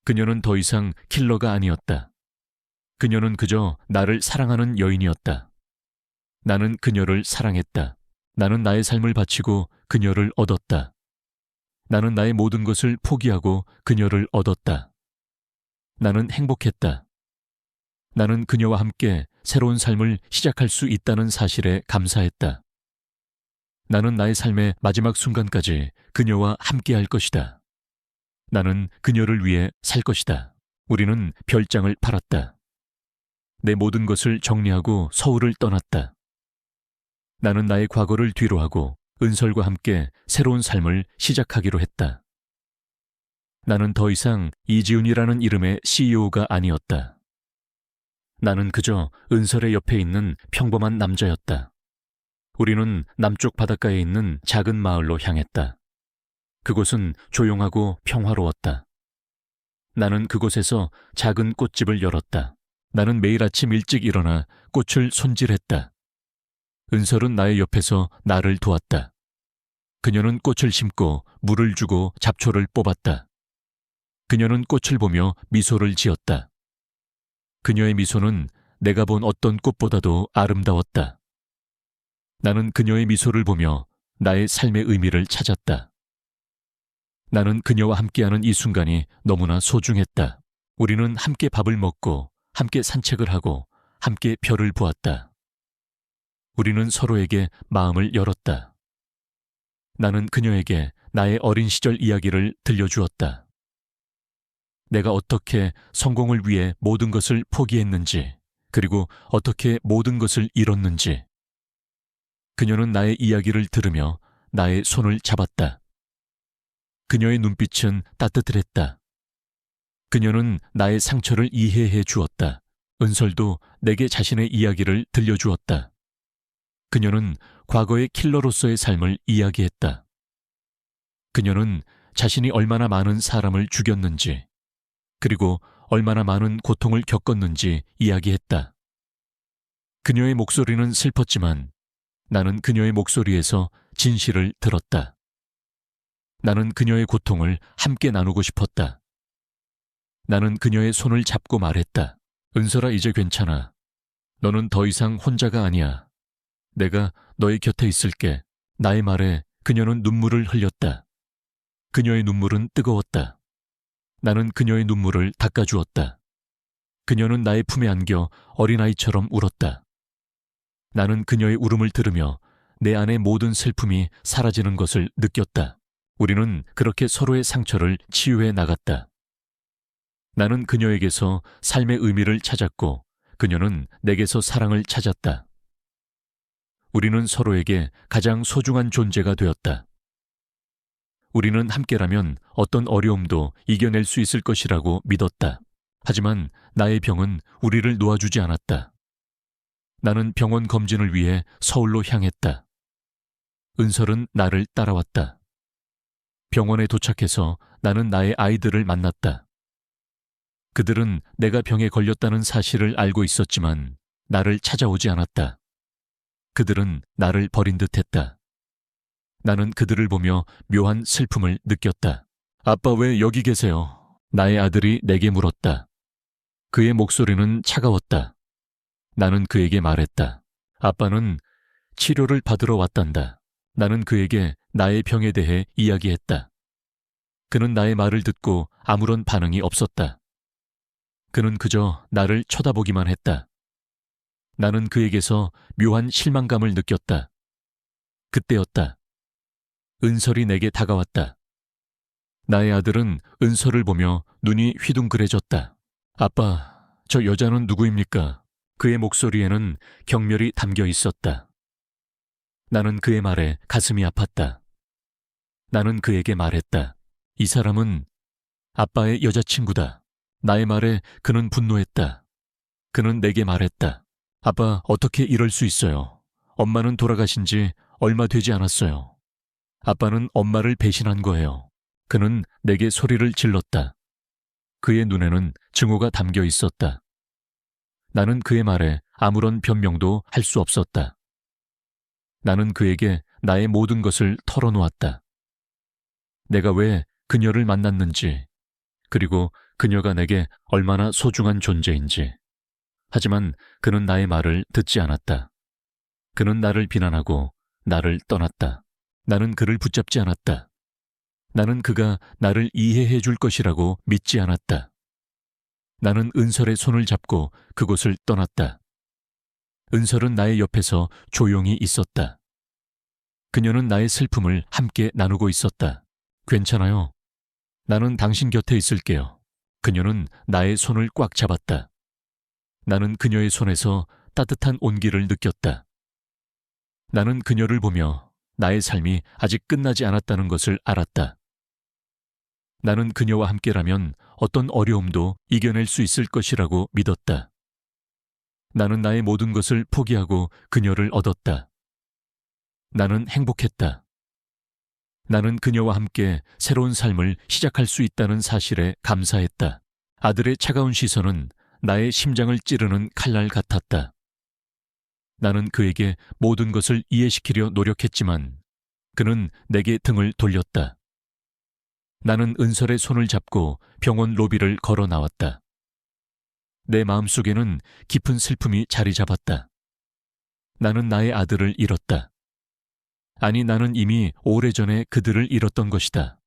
그녀는 더 이상 킬러가 아니었다. 그녀는 그저 나를 사랑하는 여인이었다. 나는 그녀를 사랑했다. 나는 나의 삶을 바치고 그녀를 얻었다. 나는 나의 모든 것을 포기하고 그녀를 얻었다. 나는 행복했다. 나는 그녀와 함께 새로운 삶을 시작할 수 있다는 사실에 감사했다. 나는 나의 삶의 마지막 순간까지 그녀와 함께할 것이다. 나는 그녀를 위해 살 것이다. 우리는 별장을 팔았다. 내 모든 것을 정리하고 서울을 떠났다. 나는 나의 과거를 뒤로하고 은설과 함께 새로운 삶을 시작하기로 했다. 나는 더 이상 이지훈이라는 이름의 CEO가 아니었다. 나는 그저 은설의 옆에 있는 평범한 남자였다. 우리는 남쪽 바닷가에 있는 작은 마을로 향했다. 그곳은 조용하고 평화로웠다. 나는 그곳에서 작은 꽃집을 열었다. 나는 매일 아침 일찍 일어나 꽃을 손질했다. 은설은 나의 옆에서 나를 도왔다. 그녀는 꽃을 심고 물을 주고 잡초를 뽑았다. 그녀는 꽃을 보며 미소를 지었다. 그녀의 미소는 내가 본 어떤 꽃보다도 아름다웠다. 나는 그녀의 미소를 보며 나의 삶의 의미를 찾았다. 나는 그녀와 함께하는 이 순간이 너무나 소중했다. 우리는 함께 밥을 먹고 함께 산책을 하고 함께 별을 보았다. 우리는 서로에게 마음을 열었다. 나는 그녀에게 나의 어린 시절 이야기를 들려주었다. 내가 어떻게 성공을 위해 모든 것을 포기했는지, 그리고 어떻게 모든 것을 잃었는지. 그녀는 나의 이야기를 들으며 나의 손을 잡았다. 그녀의 눈빛은 따뜻했다. 그녀는 나의 상처를 이해해 주었다. 은설도 내게 자신의 이야기를 들려주었다. 그녀는 과거의 킬러로서의 삶을 이야기했다. 그녀는 자신이 얼마나 많은 사람을 죽였는지, 그리고 얼마나 많은 고통을 겪었는지 이야기했다. 그녀의 목소리는 슬펐지만 나는 그녀의 목소리에서 진실을 들었다. 나는 그녀의 고통을 함께 나누고 싶었다. 나는 그녀의 손을 잡고 말했다. 은설아, 이제 괜찮아. 너는 더 이상 혼자가 아니야. 내가 너의 곁에 있을게. 나의 말에 그녀는 눈물을 흘렸다. 그녀의 눈물은 뜨거웠다. 나는 그녀의 눈물을 닦아주었다. 그녀는 나의 품에 안겨 어린아이처럼 울었다. 나는 그녀의 울음을 들으며 내 안의 모든 슬픔이 사라지는 것을 느꼈다. 우리는 그렇게 서로의 상처를 치유해 나갔다. 나는 그녀에게서 삶의 의미를 찾았고 그녀는 내게서 사랑을 찾았다. 우리는 서로에게 가장 소중한 존재가 되었다. 우리는 함께라면 어떤 어려움도 이겨낼 수 있을 것이라고 믿었다. 하지만 나의 병은 우리를 놓아주지 않았다. 나는 병원 검진을 위해 서울로 향했다. 은설은 나를 따라왔다. 병원에 도착해서 나는 나의 아이들을 만났다. 그들은 내가 병에 걸렸다는 사실을 알고 있었지만 나를 찾아오지 않았다. 그들은 나를 버린 듯했다. 나는 그들을 보며 묘한 슬픔을 느꼈다. 아빠, 왜 여기 계세요? 나의 아들이 내게 물었다. 그의 목소리는 차가웠다. 나는 그에게 말했다. 아빠는 치료를 받으러 왔단다. 나는 그에게 나의 병에 대해 이야기했다. 그는 나의 말을 듣고 아무런 반응이 없었다. 그는 그저 나를 쳐다보기만 했다. 나는 그에게서 묘한 실망감을 느꼈다. 그때였다. 은설이 내게 다가왔다. 나의 아들은 은설을 보며 눈이 휘둥그레졌다. 아빠, 저 여자는 누구입니까? 그의 목소리에는 경멸이 담겨 있었다. 나는 그의 말에 가슴이 아팠다. 나는 그에게 말했다. 이 사람은 아빠의 여자친구다. 나의 말에 그는 분노했다. 그는 내게 말했다. 아빠, 어떻게 이럴 수 있어요? 엄마는 돌아가신 지 얼마 되지 않았어요. 아빠는 엄마를 배신한 거예요. 그는 내게 소리를 질렀다. 그의 눈에는 증오가 담겨 있었다. 나는 그의 말에 아무런 변명도 할 수 없었다. 나는 그에게 나의 모든 것을 털어놓았다. 내가 왜 그녀를 만났는지, 그리고 그녀가 내게 얼마나 소중한 존재인지. 하지만 그는 나의 말을 듣지 않았다. 그는 나를 비난하고 나를 떠났다. 나는 그를 붙잡지 않았다. 나는 그가 나를 이해해 줄 것이라고 믿지 않았다. 나는 은설의 손을 잡고 그곳을 떠났다. 은설은 나의 옆에서 조용히 있었다. 그녀는 나의 슬픔을 함께 나누고 있었다. 괜찮아요. 나는 당신 곁에 있을게요. 그녀는 나의 손을 꽉 잡았다. 나는 그녀의 손에서 따뜻한 온기를 느꼈다. 나는 그녀를 보며 나의 삶이 아직 끝나지 않았다는 것을 알았다. 나는 그녀와 함께라면 어떤 어려움도 이겨낼 수 있을 것이라고 믿었다. 나는 나의 모든 것을 포기하고 그녀를 얻었다. 나는 행복했다. 나는 그녀와 함께 새로운 삶을 시작할 수 있다는 사실에 감사했다. 아들의 차가운 시선은 나의 심장을 찌르는 칼날 같았다. 나는 그에게 모든 것을 이해시키려 노력했지만 그는 내게 등을 돌렸다. 나는 은설의 손을 잡고 병원 로비를 걸어 나왔다. 내 마음속에는 깊은 슬픔이 자리 잡았다. 나는 나의 아들을 잃었다. 아니, 나는 이미 오래전에 그들을 잃었던 것이다.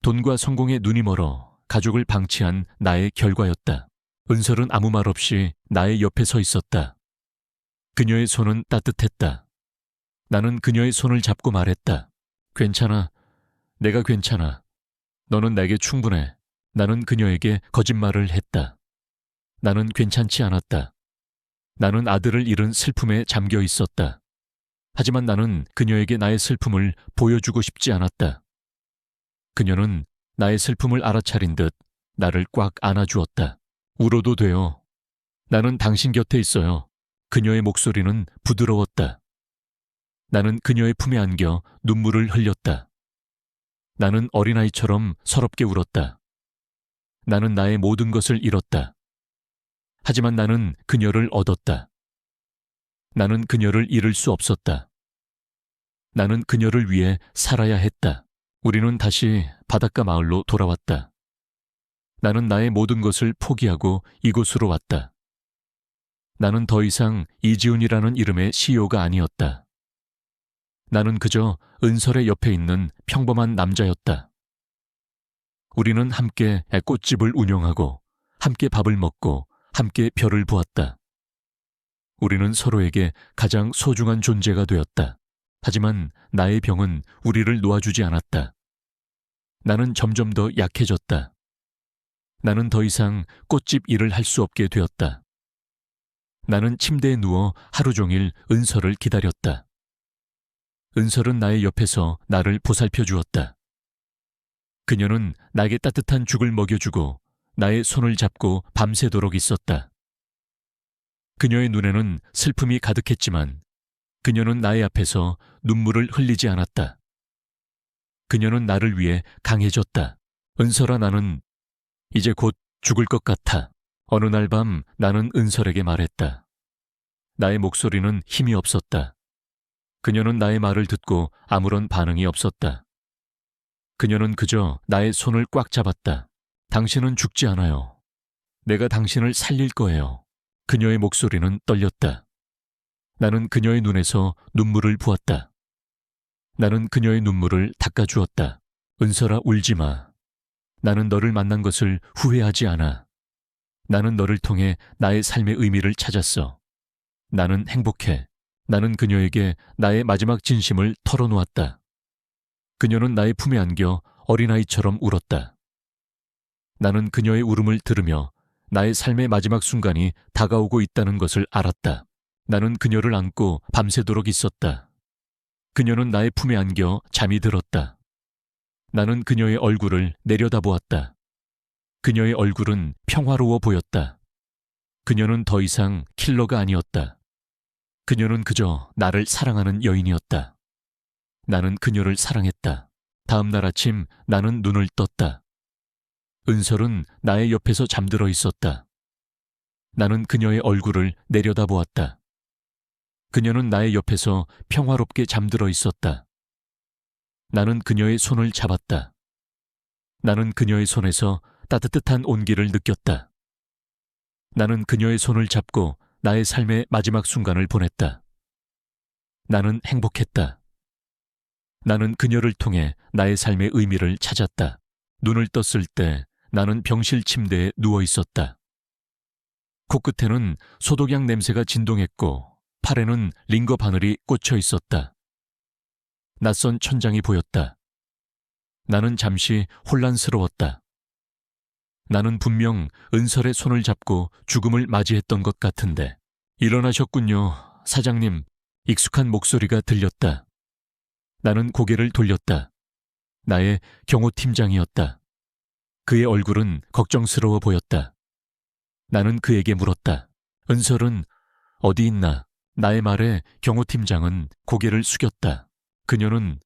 돈과 성공에 눈이 멀어 가족을 방치한 나의 결과였다. 은설은 아무 말 없이 나의 옆에 서 있었다. 그녀의 손은 따뜻했다. 나는 그녀의 손을 잡고 말했다. 괜찮아. 내가 괜찮아. 너는 내게 충분해. 나는 그녀에게 거짓말을 했다. 나는 괜찮지 않았다. 나는 아들을 잃은 슬픔에 잠겨 있었다. 하지만 나는 그녀에게 나의 슬픔을 보여주고 싶지 않았다. 그녀는 나의 슬픔을 알아차린 듯 나를 꽉 안아주었다. 울어도 돼요. 나는 당신 곁에 있어요. 그녀의 목소리는 부드러웠다. 나는 그녀의 품에 안겨 눈물을 흘렸다. 나는 어린아이처럼 서럽게 울었다. 나는 나의 모든 것을 잃었다. 하지만 나는 그녀를 얻었다. 나는 그녀를 잃을 수 없었다. 나는 그녀를 위해 살아야 했다. 우리는 다시 바닷가 마을로 돌아왔다. 나는 나의 모든 것을 포기하고 이곳으로 왔다. 나는 더 이상 이지훈이라는 이름의 CEO가 아니었다. 나는 그저 은설의 옆에 있는 평범한 남자였다. 우리는 함께 꽃집을 운영하고 함께 밥을 먹고 함께 별을 보았다. 우리는 서로에게 가장 소중한 존재가 되었다. 하지만 나의 병은 우리를 놓아주지 않았다. 나는 점점 더 약해졌다. 나는 더 이상 꽃집 일을 할 수 없게 되었다. 나는 침대에 누워 하루 종일 은설을 기다렸다. 은설은 나의 옆에서 나를 보살펴 주었다. 그녀는 나에게 따뜻한 죽을 먹여주고 나의 손을 잡고 밤새도록 있었다. 그녀의 눈에는 슬픔이 가득했지만 그녀는 나의 앞에서 눈물을 흘리지 않았다. 그녀는 나를 위해 강해졌다. 은설아, 나는 이제 곧 죽을 것 같아. 어느 날 밤 나는 은설에게 말했다. 나의 목소리는 힘이 없었다. 그녀는 나의 말을 듣고 아무런 반응이 없었다. 그녀는 그저 나의 손을 꽉 잡았다. 당신은 죽지 않아요. 내가 당신을 살릴 거예요. 그녀의 목소리는 떨렸다. 나는 그녀의 눈에서 눈물을 부었다. 나는 그녀의 눈물을 닦아주었다. 은설아, 울지 마. 나는 너를 만난 것을 후회하지 않아. 나는 너를 통해 나의 삶의 의미를 찾았어. 나는 행복해. 나는 그녀에게 나의 마지막 진심을 털어놓았다. 그녀는 나의 품에 안겨 어린아이처럼 울었다. 나는 그녀의 울음을 들으며 나의 삶의 마지막 순간이 다가오고 있다는 것을 알았다. 나는 그녀를 안고 밤새도록 있었다. 그녀는 나의 품에 안겨 잠이 들었다. 나는 그녀의 얼굴을 내려다보았다. 그녀의 얼굴은 평화로워 보였다. 그녀는 더 이상 킬러가 아니었다. 그녀는 그저 나를 사랑하는 여인이었다. 나는 그녀를 사랑했다. 다음 날 아침 나는 눈을 떴다. 은설은 나의 옆에서 잠들어 있었다. 나는 그녀의 얼굴을 내려다보았다. 그녀는 나의 옆에서 평화롭게 잠들어 있었다. 나는 그녀의 손을 잡았다. 나는 그녀의 손에서 따뜻한 온기를 느꼈다. 나는 그녀의 손을 잡고 나의 삶의 마지막 순간을 보냈다. 나는 행복했다. 나는 그녀를 통해 나의 삶의 의미를 찾았다. 눈을 떴을 때 나는 병실 침대에 누워 있었다. 코끝에는 소독약 냄새가 진동했고 팔에는 링거 바늘이 꽂혀 있었다. 낯선 천장이 보였다. 나는 잠시 혼란스러웠다. 나는 분명 은설의 손을 잡고 죽음을 맞이했던 것 같은데. 일어나셨군요, 사장님. 익숙한 목소리가 들렸다. 나는 고개를 돌렸다. 나의 경호팀장이었다. 그의 얼굴은 걱정스러워 보였다. 나는 그에게 물었다. 은설은 어디 있나? 나의 말에 경호팀장은 고개를 숙였다. 그녀는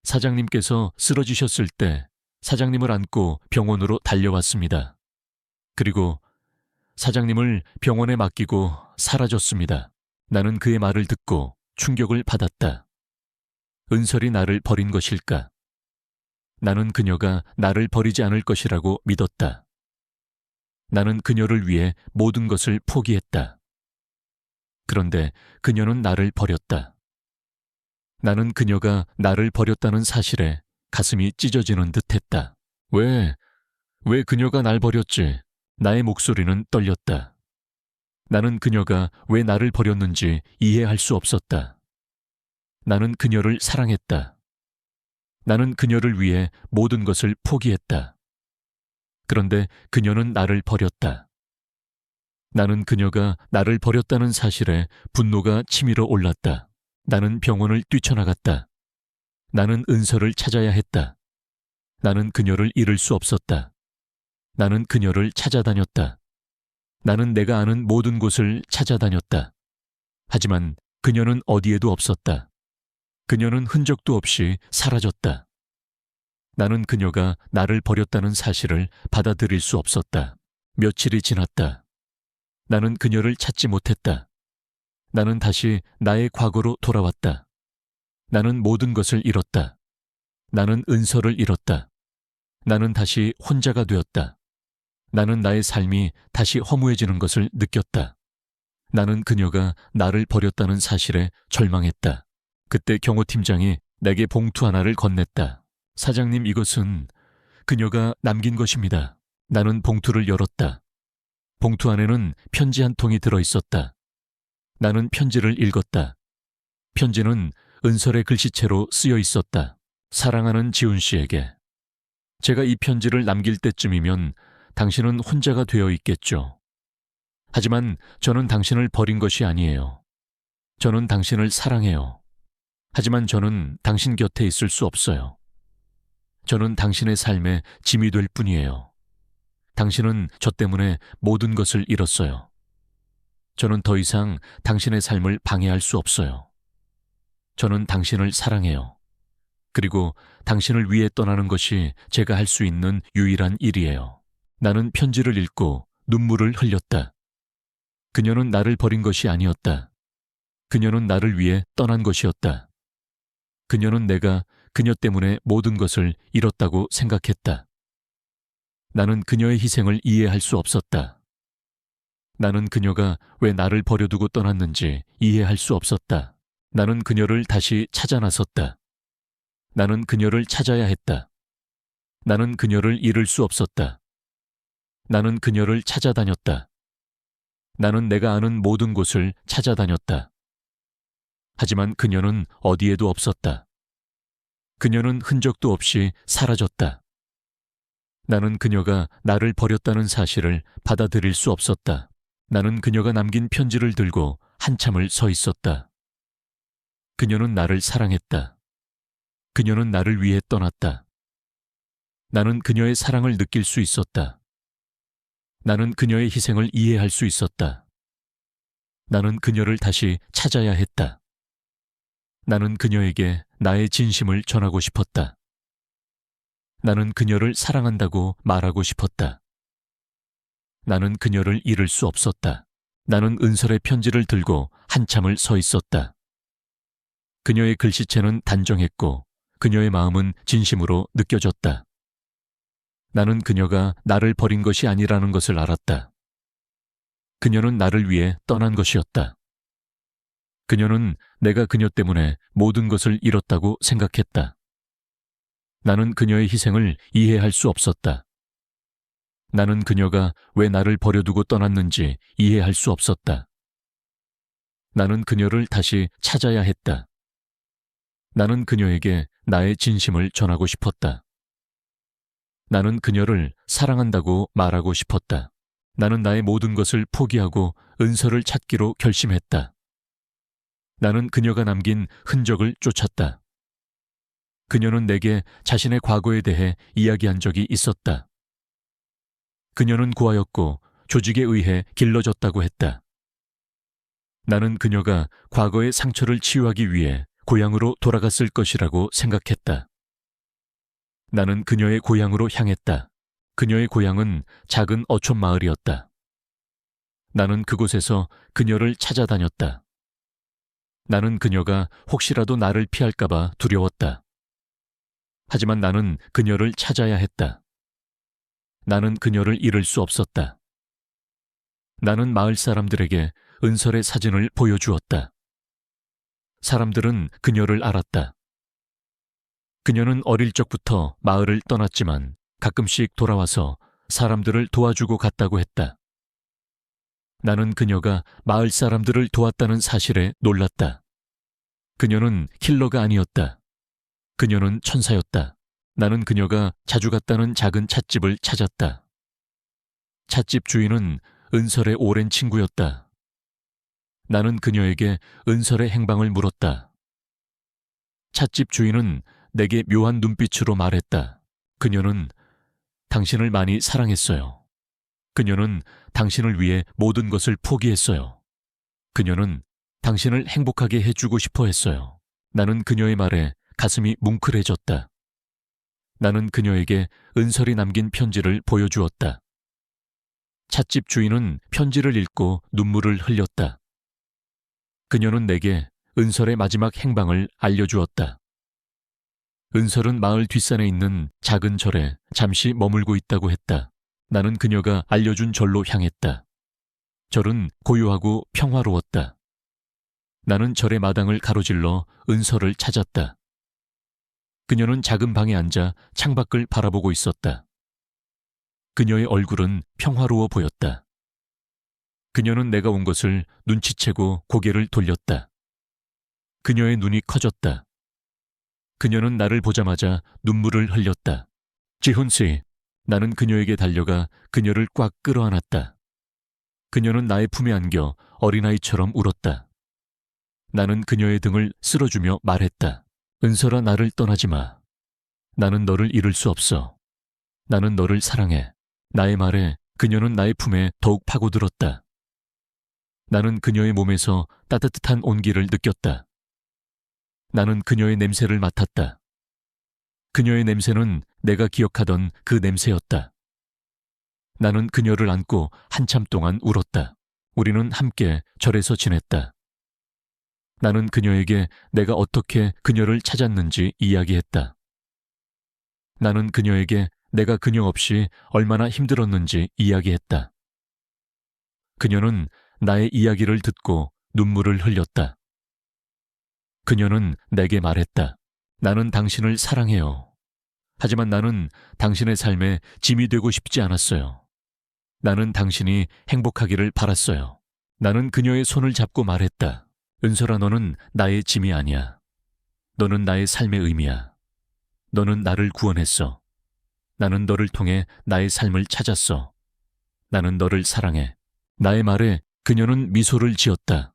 사장님께서 쓰러지셨을 때 사장님을 안고 병원으로 달려왔습니다. 그리고 사장님을 병원에 맡기고 사라졌습니다. 나는 그의 말을 듣고 충격을 받았다. 은설이 나를 버린 것일까? 나는 그녀가 나를 버리지 않을 것이라고 믿었다. 나는 그녀를 위해 모든 것을 포기했다. 그런데 그녀는 나를 버렸다. 나는 그녀가 나를 버렸다는 사실에 가슴이 찢어지는 듯했다. 왜 그녀가 날 버렸지? 나의 목소리는 떨렸다. 나는 그녀가 왜 나를 버렸는지 이해할 수 없었다. 나는 그녀를 사랑했다. 나는 그녀를 위해 모든 것을 포기했다. 그런데 그녀는 나를 버렸다. 나는 그녀가 나를 버렸다는 사실에 분노가 치밀어 올랐다. 나는 병원을 뛰쳐나갔다. 나는 은서를 찾아야 했다. 나는 그녀를 잃을 수 없었다. 나는 그녀를 찾아다녔다. 나는 내가 아는 모든 곳을 찾아다녔다. 하지만 그녀는 어디에도 없었다. 그녀는 흔적도 없이 사라졌다. 나는 그녀가 나를 버렸다는 사실을 받아들일 수 없었다. 며칠이 지났다. 나는 그녀를 찾지 못했다. 나는 다시 나의 과거로 돌아왔다. 나는 모든 것을 잃었다. 나는 은서를 잃었다. 나는 다시 혼자가 되었다. 나는 나의 삶이 다시 허무해지는 것을 느꼈다. 나는 그녀가 나를 버렸다는 사실에 절망했다. 그때 경호팀장이 내게 봉투 하나를 건넸다. 사장님, 이것은 그녀가 남긴 것입니다. 나는 봉투를 열었다. 봉투 안에는 편지 한 통이 들어있었다. 나는 편지를 읽었다. 편지는 은설의 글씨체로 쓰여 있었다. 사랑하는 지훈 씨에게. 제가 이 편지를 남길 때쯤이면 당신은 혼자가 되어 있겠죠. 하지만 저는 당신을 버린 것이 아니에요. 저는 당신을 사랑해요. 하지만 저는 당신 곁에 있을 수 없어요. 저는 당신의 삶에 짐이 될 뿐이에요. 당신은 저 때문에 모든 것을 잃었어요. 저는 더 이상 당신의 삶을 방해할 수 없어요. 저는 당신을 사랑해요. 그리고 당신을 위해 떠나는 것이 제가 할 수 있는 유일한 일이에요. 나는 편지를 읽고 눈물을 흘렸다. 그녀는 나를 버린 것이 아니었다. 그녀는 나를 위해 떠난 것이었다. 그녀는 내가 그녀 때문에 모든 것을 잃었다고 생각했다. 나는 그녀의 희생을 이해할 수 없었다. 나는 그녀가 왜 나를 버려두고 떠났는지 이해할 수 없었다. 나는 그녀를 다시 찾아 나섰다. 나는 그녀를 찾아야 했다. 나는 그녀를 잃을 수 없었다. 나는 그녀를 찾아다녔다. 나는 내가 아는 모든 곳을 찾아다녔다. 하지만 그녀는 어디에도 없었다. 그녀는 흔적도 없이 사라졌다. 나는 그녀가 나를 버렸다는 사실을 받아들일 수 없었다. 나는 그녀가 남긴 편지를 들고 한참을 서 있었다. 그녀는 나를 사랑했다. 그녀는 나를 위해 떠났다. 나는 그녀의 사랑을 느낄 수 있었다. 나는 그녀의 희생을 이해할 수 있었다. 나는 그녀를 다시 찾아야 했다. 나는 그녀에게 나의 진심을 전하고 싶었다. 나는 그녀를 사랑한다고 말하고 싶었다. 나는 그녀를 잃을 수 없었다. 나는 은설의 편지를 들고 한참을 서 있었다. 그녀의 글씨체는 단정했고 그녀의 마음은 진심으로 느껴졌다. 나는 그녀가 나를 버린 것이 아니라는 것을 알았다. 그녀는 나를 위해 떠난 것이었다. 그녀는 내가 그녀 때문에 모든 것을 잃었다고 생각했다. 나는 그녀의 희생을 이해할 수 없었다. 나는 그녀가 왜 나를 버려두고 떠났는지 이해할 수 없었다. 나는 그녀를 다시 찾아야 했다. 나는 그녀에게 나의 진심을 전하고 싶었다. 나는 그녀를 사랑한다고 말하고 싶었다. 나는 나의 모든 것을 포기하고 은서를 찾기로 결심했다. 나는 그녀가 남긴 흔적을 쫓았다. 그녀는 내게 자신의 과거에 대해 이야기한 적이 있었다. 그녀는 고아였고 조직에 의해 길러졌다고 했다. 나는 그녀가 과거의 상처를 치유하기 위해 고향으로 돌아갔을 것이라고 생각했다. 나는 그녀의 고향으로 향했다. 그녀의 고향은 작은 어촌 마을이었다. 나는 그곳에서 그녀를 찾아다녔다. 나는 그녀가 혹시라도 나를 피할까봐 두려웠다. 하지만 나는 그녀를 찾아야 했다. 나는 그녀를 잃을 수 없었다. 나는 마을 사람들에게 은설의 사진을 보여주었다. 사람들은 그녀를 알았다. 그녀는 어릴 적부터 마을을 떠났지만 가끔씩 돌아와서 사람들을 도와주고 갔다고 했다. 나는 그녀가 마을 사람들을 도왔다는 사실에 놀랐다. 그녀는 킬러가 아니었다. 그녀는 천사였다. 나는 그녀가 자주 갔다는 작은 찻집을 찾았다. 찻집 주인은 은설의 오랜 친구였다. 나는 그녀에게 은설의 행방을 물었다. 찻집 주인은 내게 묘한 눈빛으로 말했다. 그녀는 당신을 많이 사랑했어요. 그녀는 당신을 위해 모든 것을 포기했어요. 그녀는 당신을 행복하게 해주고 싶어 했어요. 나는 그녀의 말에 가슴이 뭉클해졌다. 나는 그녀에게 은설이 남긴 편지를 보여주었다. 찻집 주인은 편지를 읽고 눈물을 흘렸다. 그녀는 내게 은설의 마지막 행방을 알려주었다. 은설은 마을 뒷산에 있는 작은 절에 잠시 머물고 있다고 했다. 나는 그녀가 알려준 절로 향했다. 절은 고요하고 평화로웠다. 나는 절의 마당을 가로질러 은설을 찾았다. 그녀는 작은 방에 앉아 창밖을 바라보고 있었다. 그녀의 얼굴은 평화로워 보였다. 그녀는 내가 온 것을 눈치채고 고개를 돌렸다. 그녀의 눈이 커졌다. 그녀는 나를 보자마자 눈물을 흘렸다. 지훈씨, 나는 그녀에게 달려가 그녀를 꽉 끌어안았다. 그녀는 나의 품에 안겨 어린아이처럼 울었다. 나는 그녀의 등을 쓸어주며 말했다. 은설아, 나를 떠나지 마. 나는 너를 잃을 수 없어. 나는 너를 사랑해. 나의 말에 그녀는 나의 품에 더욱 파고들었다. 나는 그녀의 몸에서 따뜻한 온기를 느꼈다. 나는 그녀의 냄새를 맡았다. 그녀의 냄새는 내가 기억하던 그 냄새였다. 나는 그녀를 안고 한참 동안 울었다. 우리는 함께 절에서 지냈다. 나는 그녀에게 내가 어떻게 그녀를 찾았는지 이야기했다. 나는 그녀에게 내가 그녀 없이 얼마나 힘들었는지 이야기했다. 그녀는 나의 이야기를 듣고 눈물을 흘렸다. 그녀는 내게 말했다. 나는 당신을 사랑해요. 하지만 나는 당신의 삶에 짐이 되고 싶지 않았어요. 나는 당신이 행복하기를 바랐어요. 나는 그녀의 손을 잡고 말했다. 은설아, 너는 나의 짐이 아니야. 너는 나의 삶의 의미야. 너는 나를 구원했어. 나는 너를 통해 나의 삶을 찾았어. 나는 너를 사랑해. 나의 말에 그녀는 미소를 지었다.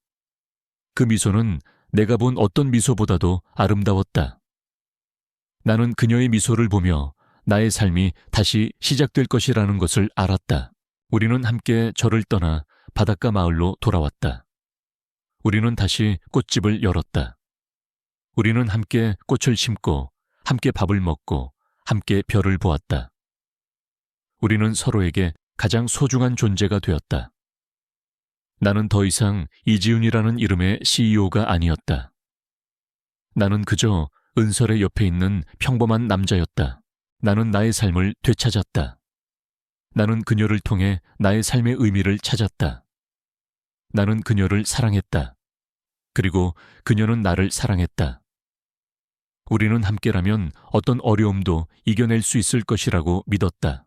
그 미소는 내가 본 어떤 미소보다도 아름다웠다. 나는 그녀의 미소를 보며 나의 삶이 다시 시작될 것이라는 것을 알았다. 우리는 함께 절을 떠나 바닷가 마을로 돌아왔다. 우리는 다시 꽃집을 열었다. 우리는 함께 꽃을 심고 함께 밥을 먹고 함께 별을 보았다. 우리는 서로에게 가장 소중한 존재가 되었다. 나는 더 이상 이지훈이라는 이름의 CEO가 아니었다. 나는 그저 은설의 옆에 있는 평범한 남자였다. 나는 나의 삶을 되찾았다. 나는 그녀를 통해 나의 삶의 의미를 찾았다. 나는 그녀를 사랑했다. 그리고 그녀는 나를 사랑했다. 우리는 함께라면 어떤 어려움도 이겨낼 수 있을 것이라고 믿었다.